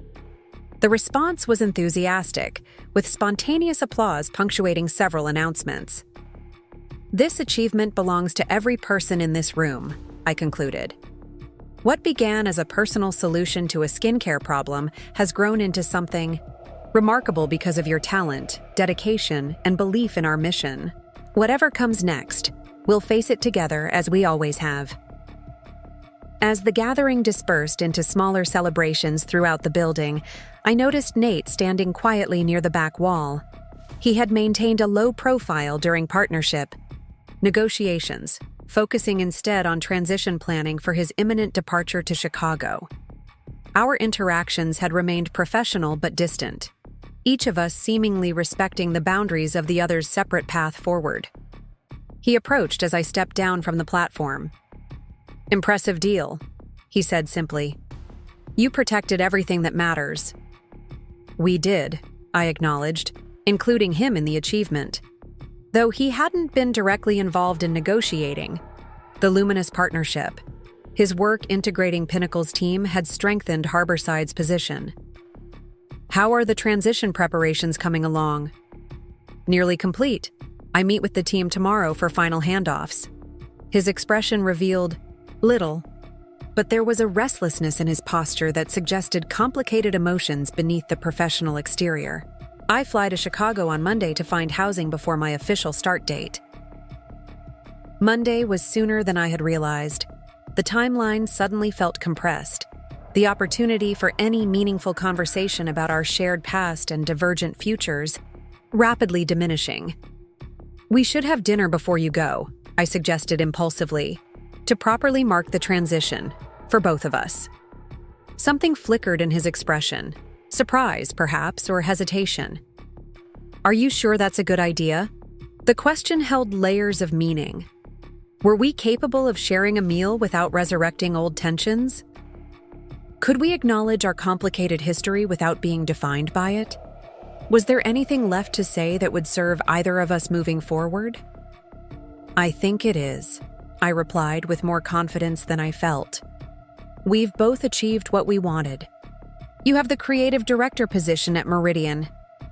The response was enthusiastic, with spontaneous applause punctuating several announcements. "This achievement belongs to every person in this room," I concluded. "What began as a personal solution to a skincare problem has grown into something remarkable because of your talent, dedication, and belief in our mission. Whatever comes next, we'll face it together as we always have." As the gathering dispersed into smaller celebrations throughout the building, I noticed Nate standing quietly near the back wall. He had maintained a low profile during partnership negotiations, focusing instead on transition planning for his imminent departure to Chicago. Our interactions had remained professional but distant, each of us seemingly respecting the boundaries of the other's separate path forward. He approached as I stepped down from the platform. "Impressive deal," he said simply. "You protected everything that matters." "We did," I acknowledged, including him in the achievement. Though he hadn't been directly involved in negotiating the Luminous partnership, his work integrating Pinnacle's team had strengthened Harborside's position. "How are the transition preparations coming along?" "Nearly complete. I meet with the team tomorrow for final handoffs." His expression revealed little, but there was a restlessness in his posture that suggested complicated emotions beneath the professional exterior. "I fly to Chicago on Monday to find housing before my official start date." Monday was sooner than I had realized. The timeline suddenly felt compressed, the opportunity for any meaningful conversation about our shared past and divergent futures rapidly diminishing. "We should have dinner before you go," I suggested impulsively, to properly mark the transition for both of us. Something flickered in his expression, surprise, perhaps, or hesitation. "Are you sure that's a good idea?" The question held layers of meaning. Were we capable of sharing a meal without resurrecting old tensions? Could we acknowledge our complicated history without being defined by it? Was there anything left to say that would serve either of us moving forward? "I think it is," I replied with more confidence than I felt. "We've both achieved what we wanted. You have the creative director position at Meridian.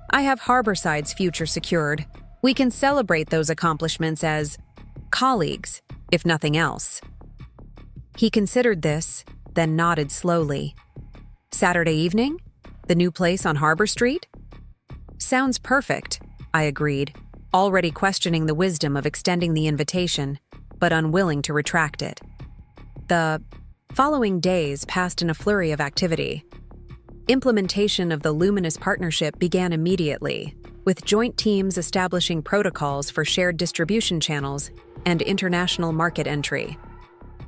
I have Harborside's future secured. We can celebrate those accomplishments as colleagues, if nothing else." He considered this, then nodded slowly. "Saturday evening? The new place on Harbor Street?" "Sounds perfect," I agreed, already questioning the wisdom of extending the invitation, but unwilling to retract it. The following days passed in a flurry of activity. Implementation of the Luminous partnership began immediately, with joint teams establishing protocols for shared distribution channels and international market entry.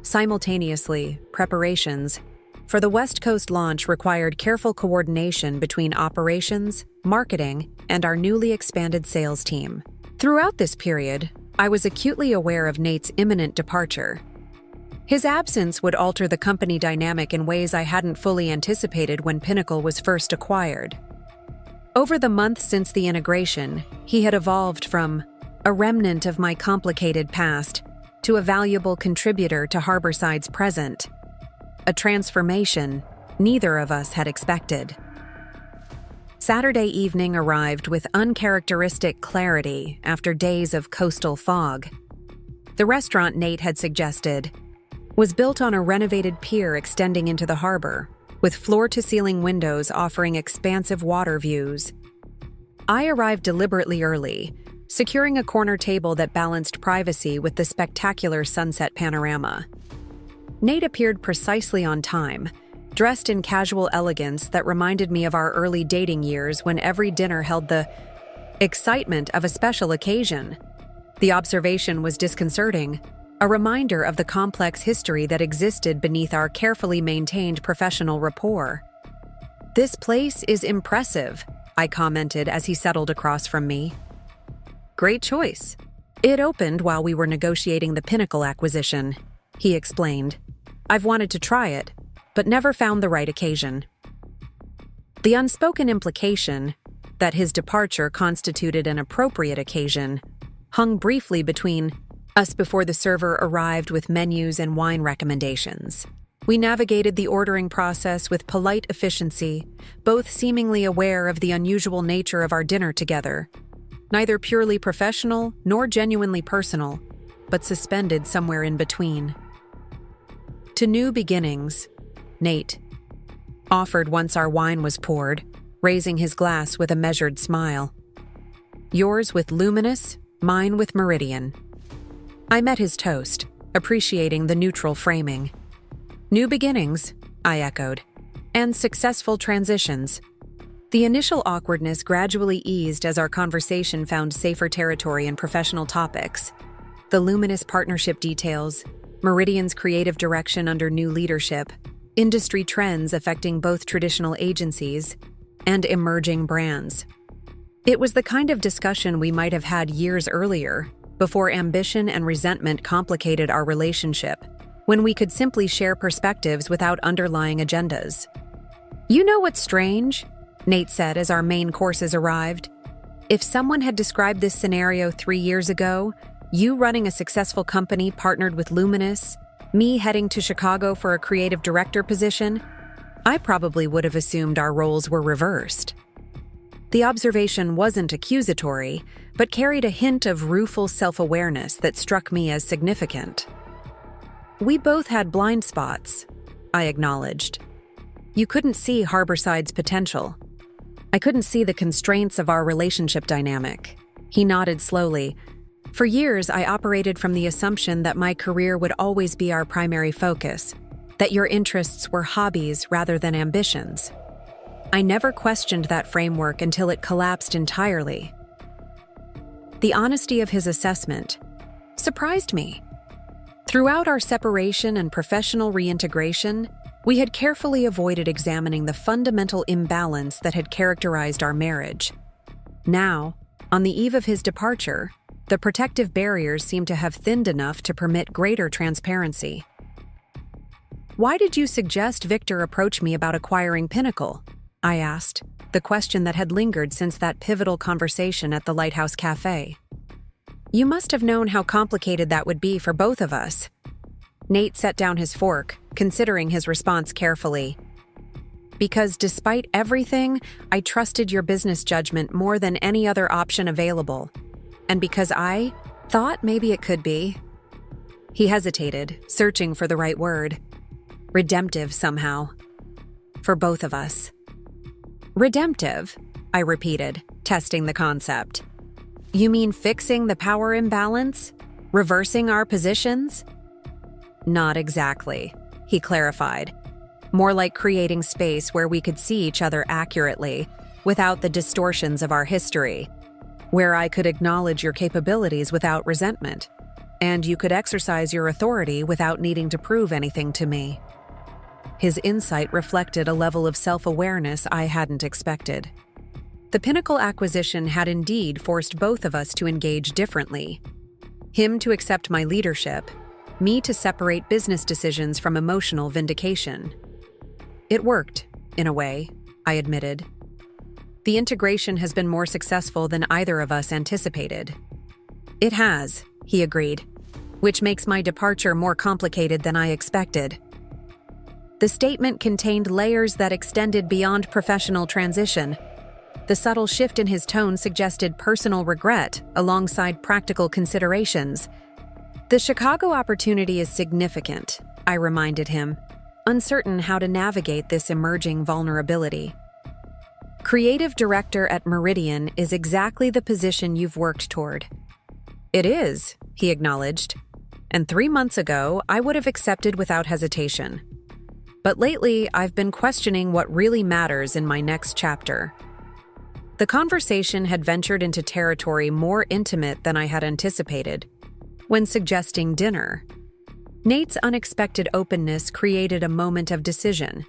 Simultaneously, preparations for the West Coast launch required careful coordination between operations, marketing, and our newly expanded sales team. Throughout this period, I was acutely aware of Nate's imminent departure. His absence would alter the company dynamic in ways I hadn't fully anticipated when Pinnacle was first acquired. Over the months since the integration, he had evolved from a remnant of my complicated past to a valuable contributor to Harborside's present, a transformation neither of us had expected. Saturday evening arrived with uncharacteristic clarity after days of coastal fog. The restaurant Nate had suggested was built on a renovated pier extending into the harbor, with floor-to-ceiling windows offering expansive water views. I arrived deliberately early, securing a corner table that balanced privacy with the spectacular sunset panorama. Nate appeared precisely on time, dressed in casual elegance that reminded me of our early dating years when every dinner held the excitement of a special occasion. The observation was disconcerting, a reminder of the complex history that existed beneath our carefully maintained professional rapport. "This place is impressive," I commented as he settled across from me. "Great choice. It opened while we were negotiating the Pinnacle acquisition," he explained. "I've wanted to try it, but never found the right occasion." The unspoken implication that his departure constituted an appropriate occasion hung briefly between us before the server arrived with menus and wine recommendations. We navigated the ordering process with polite efficiency, both seemingly aware of the unusual nature of our dinner together, neither purely professional nor genuinely personal, but suspended somewhere in between. "To new beginnings," Nate offered once our wine was poured, raising his glass with a measured smile. "Yours with Luminous, mine with Meridian." I met his toast, appreciating the neutral framing. "New beginnings," I echoed, "and successful transitions." The initial awkwardness gradually eased as our conversation found safer territory in professional topics. The Luminous partnership details, Meridian's creative direction under new leadership, industry trends affecting both traditional agencies and emerging brands. It was the kind of discussion we might have had years earlier, before ambition and resentment complicated our relationship, when we could simply share perspectives without underlying agendas. "You know what's strange?" Nate said as our main courses arrived. If someone had described this scenario 3 years ago, you running a successful company partnered with Luminous, me heading to Chicago for a creative director position, I probably would have assumed our roles were reversed. The observation wasn't accusatory, but carried a hint of rueful self-awareness that struck me as significant. We both had blind spots, I acknowledged. You couldn't see Harborside's potential. I couldn't see the constraints of our relationship dynamic. He nodded slowly. For years, I operated from the assumption that my career would always be our primary focus, that your interests were hobbies rather than ambitions. I never questioned that framework until it collapsed entirely. The honesty of his assessment surprised me. Throughout our separation and professional reintegration, we had carefully avoided examining the fundamental imbalance that had characterized our marriage. Now, on the eve of his departure, the protective barriers seemed to have thinned enough to permit greater transparency. "Why did you suggest Victor approach me about acquiring Pinnacle?" I asked, the question that had lingered since that pivotal conversation at the Lighthouse Cafe. "You must have known how complicated that would be for both of us." Nate set down his fork, considering his response carefully. "Because despite everything, I trusted your business judgment more than any other option available. And because I thought maybe it could be." He hesitated, searching for the right word. "Redemptive somehow. For both of us." "Redemptive?" I repeated, testing the concept. "You mean fixing the power imbalance? Reversing our positions?" "Not exactly," he clarified. "More like creating space where we could see each other accurately, without the distortions of our history. Where I could acknowledge your capabilities without resentment, and you could exercise your authority without needing to prove anything to me." His insight reflected a level of self-awareness I hadn't expected. The Pinnacle acquisition had indeed forced both of us to engage differently. Him to accept my leadership, me to separate business decisions from emotional vindication. It worked, in a way, I admitted. The integration has been more successful than either of us anticipated. "It has," he agreed, "which makes my departure more complicated than I expected." The statement contained layers that extended beyond professional transition. The subtle shift in his tone suggested personal regret alongside practical considerations. "The Chicago opportunity is significant," I reminded him, uncertain how to navigate this emerging vulnerability. "Creative director at Meridian is exactly the position you've worked toward." "It is," he acknowledged, "and 3 months ago I would have accepted without hesitation. But lately, I've been questioning what really matters in my next chapter." The conversation had ventured into territory more intimate than I had anticipated. When suggesting dinner, Nate's unexpected openness created a moment of decision: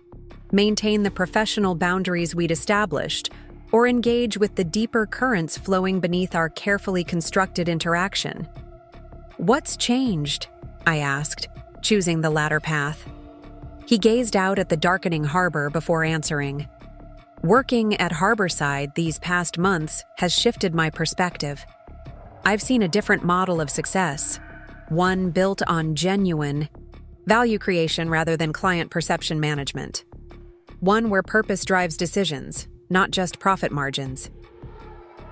maintain the professional boundaries we'd established, or engage with the deeper currents flowing beneath our carefully constructed interaction. "What's changed?" I asked, choosing the latter path. He gazed out at the darkening harbor before answering. "Working at Harborside these past months has shifted my perspective. I've seen a different model of success, one built on genuine value creation rather than client perception management. One where purpose drives decisions, not just profit margins."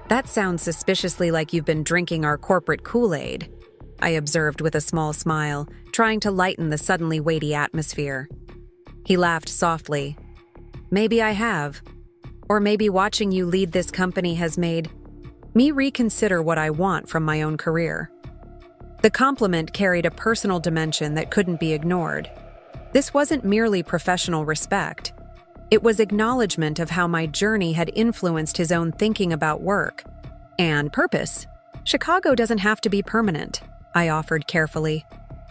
"That sounds suspiciously like you've been drinking our corporate Kool-Aid," I observed with a small smile, trying to lighten the suddenly weighty atmosphere. He laughed softly. "Maybe I have. Or maybe watching you lead this company has made me reconsider what I want from my own career." The compliment carried a personal dimension that couldn't be ignored. This wasn't merely professional respect. It was acknowledgement of how my journey had influenced his own thinking about work and purpose. "Chicago doesn't have to be permanent," I offered carefully.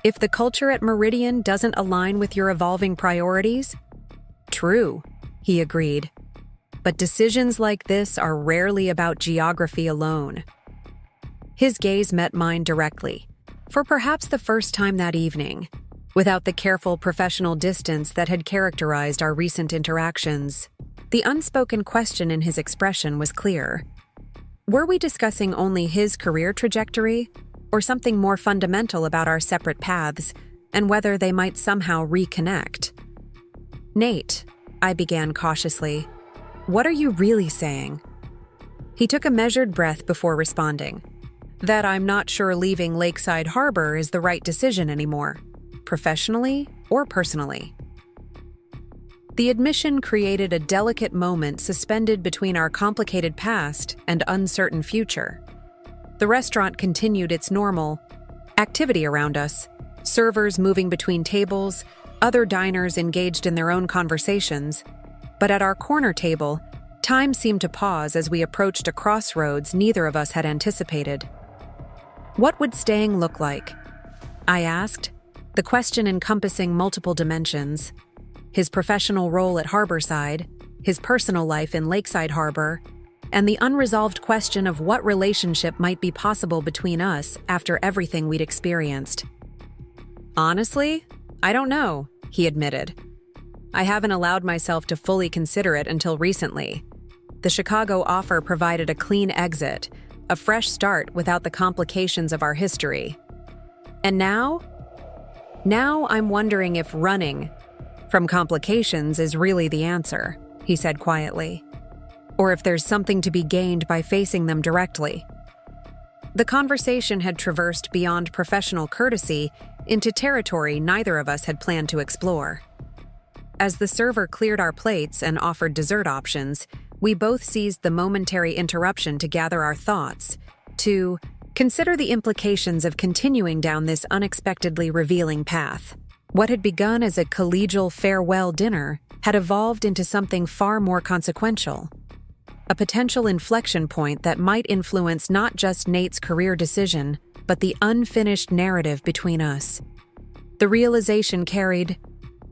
"If the culture at Meridian doesn't align with your evolving priorities." "True," he agreed. "But decisions like this are rarely about geography alone." His gaze met mine directly, for perhaps the first time that evening, without the careful professional distance that had characterized our recent interactions. The unspoken question in his expression was clear. Were we discussing only his career trajectory, or something more fundamental about our separate paths, and whether they might somehow reconnect? "Nate," I began cautiously, "what are you really saying?" He took a measured breath before responding. "That I'm not sure leaving Lakeside Harbor is the right decision anymore, professionally or personally." The admission created a delicate moment suspended between our complicated past and uncertain future. The restaurant continued its normal activity around us, servers moving between tables, other diners engaged in their own conversations, but at our corner table, time seemed to pause as we approached a crossroads neither of us had anticipated. "What would staying look like?" I asked, the question encompassing multiple dimensions: his professional role at Harborside, his personal life in Lakeside Harbor, and the unresolved question of what relationship might be possible between us after everything we'd experienced. "Honestly, I don't know," he admitted. "I haven't allowed myself to fully consider it until recently. The Chicago offer provided a clean exit, a fresh start without the complications of our history. And now I'm wondering if running from complications is really the answer," he said quietly, "or if there's something to be gained by facing them directly." The conversation had traversed beyond professional courtesy into territory neither of us had planned to explore. As the server cleared our plates and offered dessert options, we both seized the momentary interruption to gather our thoughts, to consider the implications of continuing down this unexpectedly revealing path. What had begun as a collegial farewell dinner had evolved into something far more consequential, a potential inflection point that might influence not just Nate's career decision, but the unfinished narrative between us. The realization carried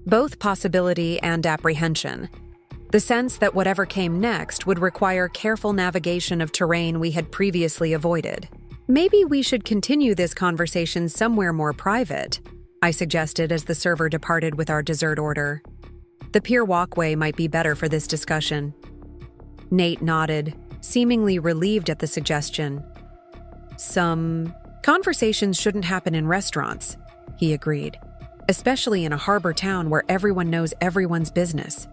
both possibility and apprehension. The sense that whatever came next would require careful navigation of terrain we had previously avoided. "Maybe we should continue this conversation somewhere more private," I suggested as the server departed with our dessert order. "The pier walkway might be better for this discussion." Nate nodded, seemingly relieved at the suggestion. "Some conversations shouldn't happen in restaurants," he agreed, "especially in a harbor town where everyone knows everyone's business."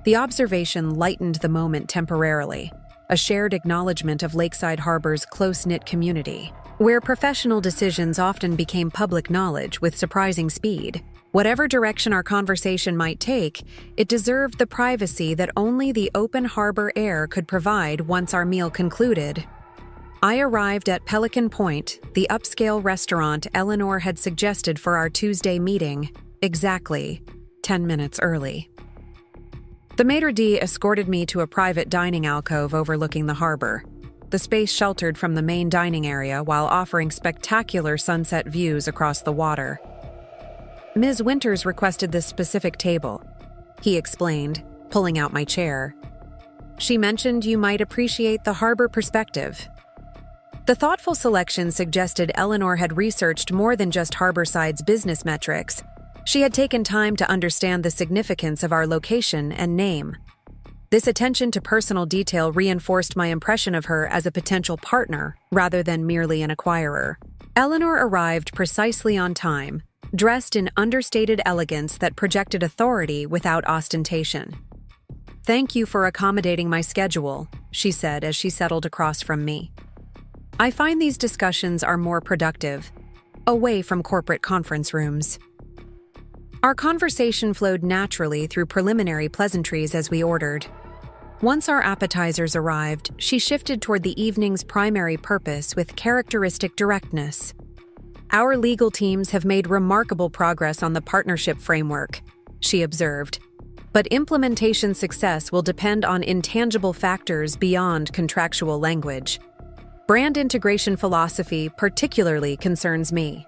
The observation lightened the moment temporarily, a shared acknowledgement of Lakeside Harbor's close-knit community, where professional decisions often became public knowledge with surprising speed. Whatever direction our conversation might take, it deserved the privacy that only the open harbor air could provide once our meal concluded. I arrived at Pelican Point, the upscale restaurant Eleanor had suggested for our Tuesday meeting, exactly 10 minutes early. The maitre d' escorted me to a private dining alcove overlooking the harbor, the space sheltered from the main dining area while offering spectacular sunset views across the water. "Ms. Winters requested this specific table," he explained, pulling out my chair. "She mentioned you might appreciate the harbor perspective." The thoughtful selection suggested Eleanor had researched more than just Harborside's business metrics. She had taken time to understand the significance of our location and name. This attention to personal detail reinforced my impression of her as a potential partner rather than merely an acquirer. Eleanor arrived precisely on time, dressed in understated elegance that projected authority without ostentation. "Thank you for accommodating my schedule," she said as she settled across from me. "I find these discussions are more productive, away from corporate conference rooms." Our conversation flowed naturally through preliminary pleasantries as we ordered. Once our appetizers arrived, she shifted toward the evening's primary purpose with characteristic directness. "Our legal teams have made remarkable progress on the partnership framework," she observed, "but implementation success will depend on intangible factors beyond contractual language. Brand integration philosophy particularly concerns me."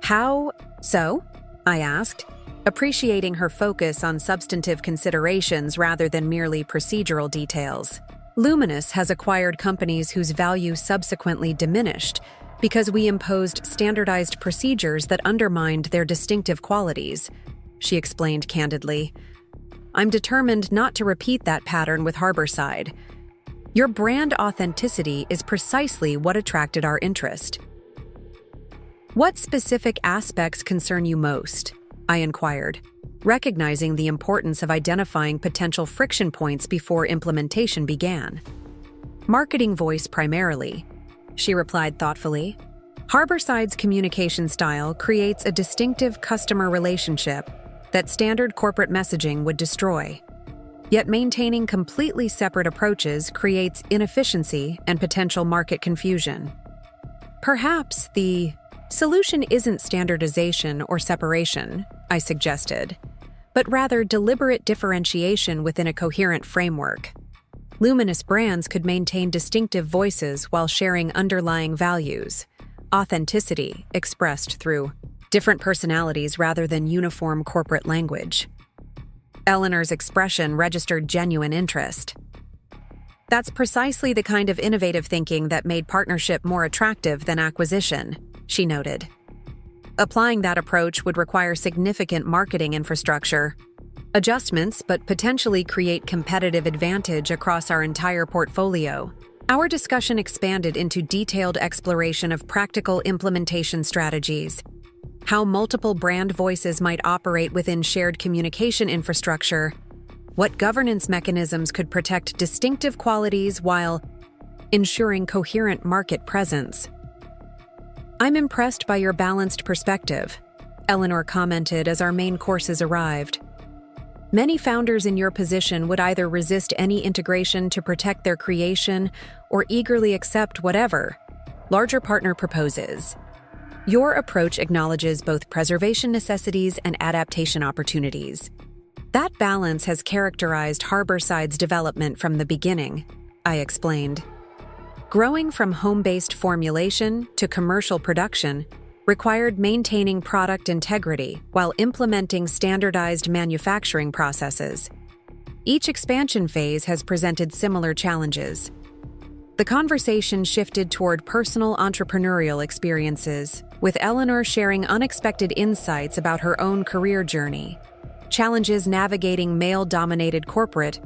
"How so?" I asked, appreciating her focus on substantive considerations rather than merely procedural details. "Luminous has acquired companies whose value subsequently diminished because we imposed standardized procedures that undermined their distinctive qualities," she explained candidly. "I'm determined not to repeat that pattern with Harborside. Your brand authenticity is precisely what attracted our interest. What specific aspects concern you most? I inquired, recognizing the importance of identifying potential friction points before implementation began. Marketing voice primarily, she replied thoughtfully. Harborside's communication style creates a distinctive customer relationship that standard corporate messaging would destroy. Yet maintaining completely separate approaches creates inefficiency and potential market confusion. Perhaps the solution isn't standardization or separation, I suggested, but rather deliberate differentiation within a coherent framework. Luminous brands could maintain distinctive voices while sharing underlying values, authenticity expressed through different personalities rather than uniform corporate language. Eleanor's expression registered genuine interest. That's precisely the kind of innovative thinking that made partnership more attractive than acquisition, she noted. Applying that approach would require significant marketing infrastructure, adjustments, but potentially create competitive advantage across our entire portfolio. Our discussion expanded into detailed exploration of practical implementation strategies, how multiple brand voices might operate within shared communication infrastructure, what governance mechanisms could protect distinctive qualities while ensuring coherent market presence. I'm impressed by your balanced perspective, Eleanor commented as our main courses arrived. Many founders in your position would either resist any integration to protect their creation or eagerly accept whatever larger partner proposes. Your approach acknowledges both preservation necessities and adaptation opportunities. That balance has characterized Harborside's development from the beginning, I explained. Growing from home-based formulation to commercial production required maintaining product integrity while implementing standardized manufacturing processes. Each expansion phase has presented similar challenges. The conversation shifted toward personal entrepreneurial experiences, with Eleanor sharing unexpected insights about her own career journey, challenges navigating male-dominated corporate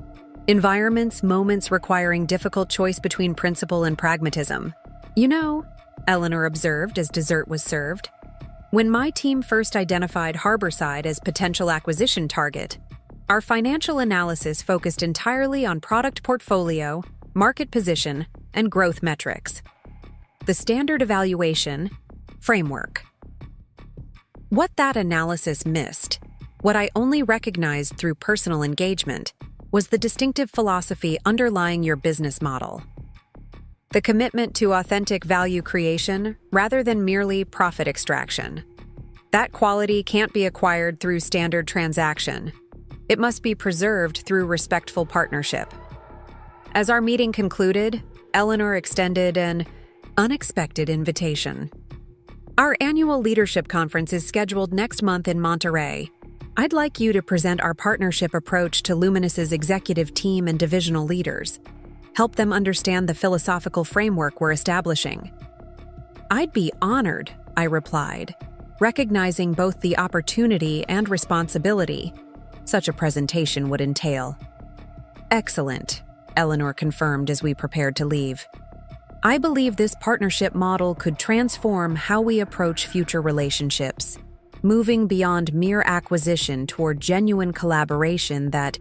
environments, moments requiring difficult choice between principle and pragmatism. You know, Eleanor observed as dessert was served, when my team first identified Harborside as potential acquisition target, our financial analysis focused entirely on product portfolio, market position, and growth metrics. The standard evaluation framework. What that analysis missed, what I only recognized through personal engagement, was the distinctive philosophy underlying your business model. The commitment to authentic value creation rather than merely profit extraction. That quality can't be acquired through standard transaction. It must be preserved through respectful partnership. As our meeting concluded, Eleanor extended an unexpected invitation. Our annual leadership conference is scheduled next month in Monterey. I'd like you to present our partnership approach to Luminous's executive team and divisional leaders. Help them understand the philosophical framework we're establishing. I'd be honored, I replied, recognizing both the opportunity and responsibility such a presentation would entail. Excellent, Eleanor confirmed as we prepared to leave. I believe this partnership model could transform how we approach future relationships, moving beyond mere acquisition toward genuine collaboration that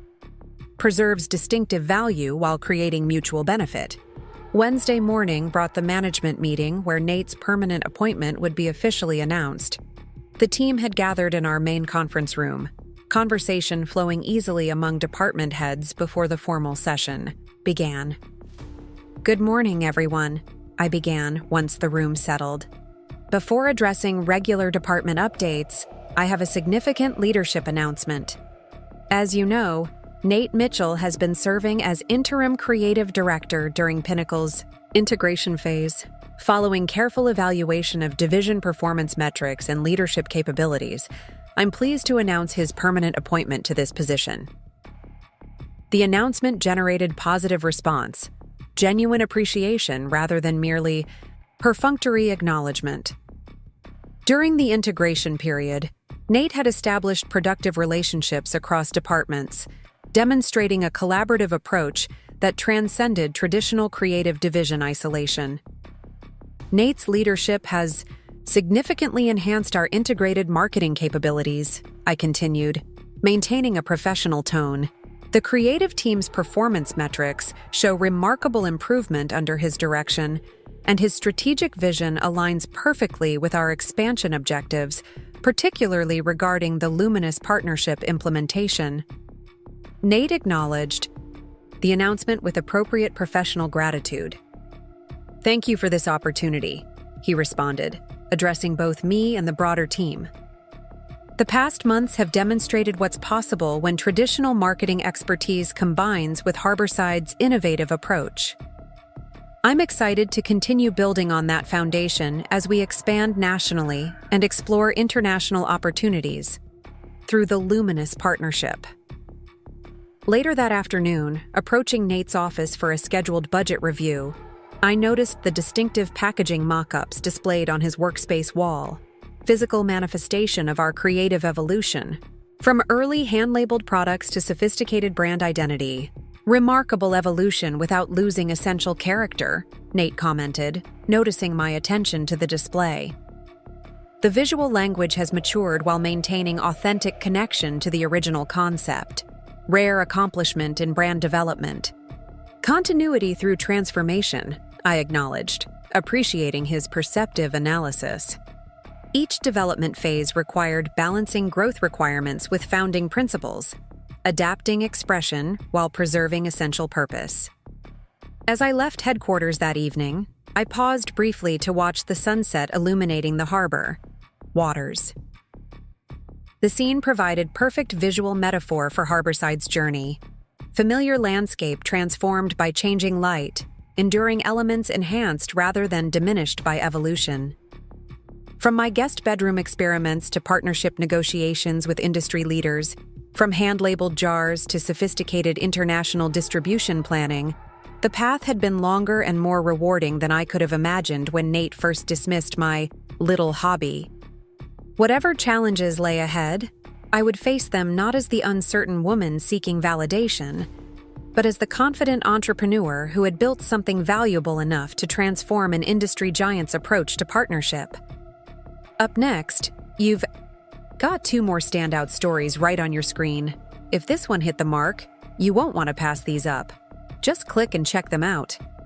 preserves distinctive value while creating mutual benefit. Wednesday morning brought the management meeting where Nate's permanent appointment would be officially announced. The team had gathered in our main conference room, conversation flowing easily among department heads before the formal session began. Good morning, everyone, I began once the room settled. Before addressing regular department updates, I have a significant leadership announcement. As you know, Nate Mitchell has been serving as interim creative director during Pinnacle's integration phase. Following careful evaluation of division performance metrics and leadership capabilities, I'm pleased to announce his permanent appointment to this position. The announcement generated positive response, genuine appreciation rather than merely perfunctory acknowledgement. During the integration period, Nate had established productive relationships across departments, demonstrating a collaborative approach that transcended traditional creative division isolation. Nate's leadership has significantly enhanced our integrated marketing capabilities, I continued, maintaining a professional tone. The creative team's performance metrics show remarkable improvement under his direction, and his strategic vision aligns perfectly with our expansion objectives, particularly regarding the Luminous partnership implementation. Nate acknowledged the announcement with appropriate professional gratitude. "Thank you for this opportunity," he responded, addressing both me and the broader team. The past months have demonstrated what's possible when traditional marketing expertise combines with Harborside's innovative approach. I'm excited to continue building on that foundation as we expand nationally and explore international opportunities through the Luminous partnership. Later that afternoon, approaching Nate's office for a scheduled budget review, I noticed the distinctive packaging mock-ups displayed on his workspace wall, physical manifestation of our creative evolution. From early hand-labeled products to sophisticated brand identity, remarkable evolution without losing essential character, Nate commented, noticing my attention to the display. The visual language has matured while maintaining authentic connection to the original concept, rare accomplishment in brand development. Continuity through transformation, I acknowledged, appreciating his perceptive analysis. Each development phase required balancing growth requirements with founding principles, adapting expression while preserving essential purpose. As I left headquarters that evening, I paused briefly to watch the sunset illuminating the harbor waters. The scene provided perfect visual metaphor for Harborside's journey. Familiar landscape transformed by changing light, enduring elements enhanced rather than diminished by evolution. From my guest bedroom experiments to partnership negotiations with industry leaders, from hand-labeled jars to sophisticated international distribution planning, the path had been longer and more rewarding than I could have imagined when Nate first dismissed my little hobby. Whatever challenges lay ahead, I would face them not as the uncertain woman seeking validation, but as the confident entrepreneur who had built something valuable enough to transform an industry giant's approach to partnership. Up next, you've got 2 more standout stories right on your screen. If this one hit the mark, you won't want to pass these up. Just click and check them out.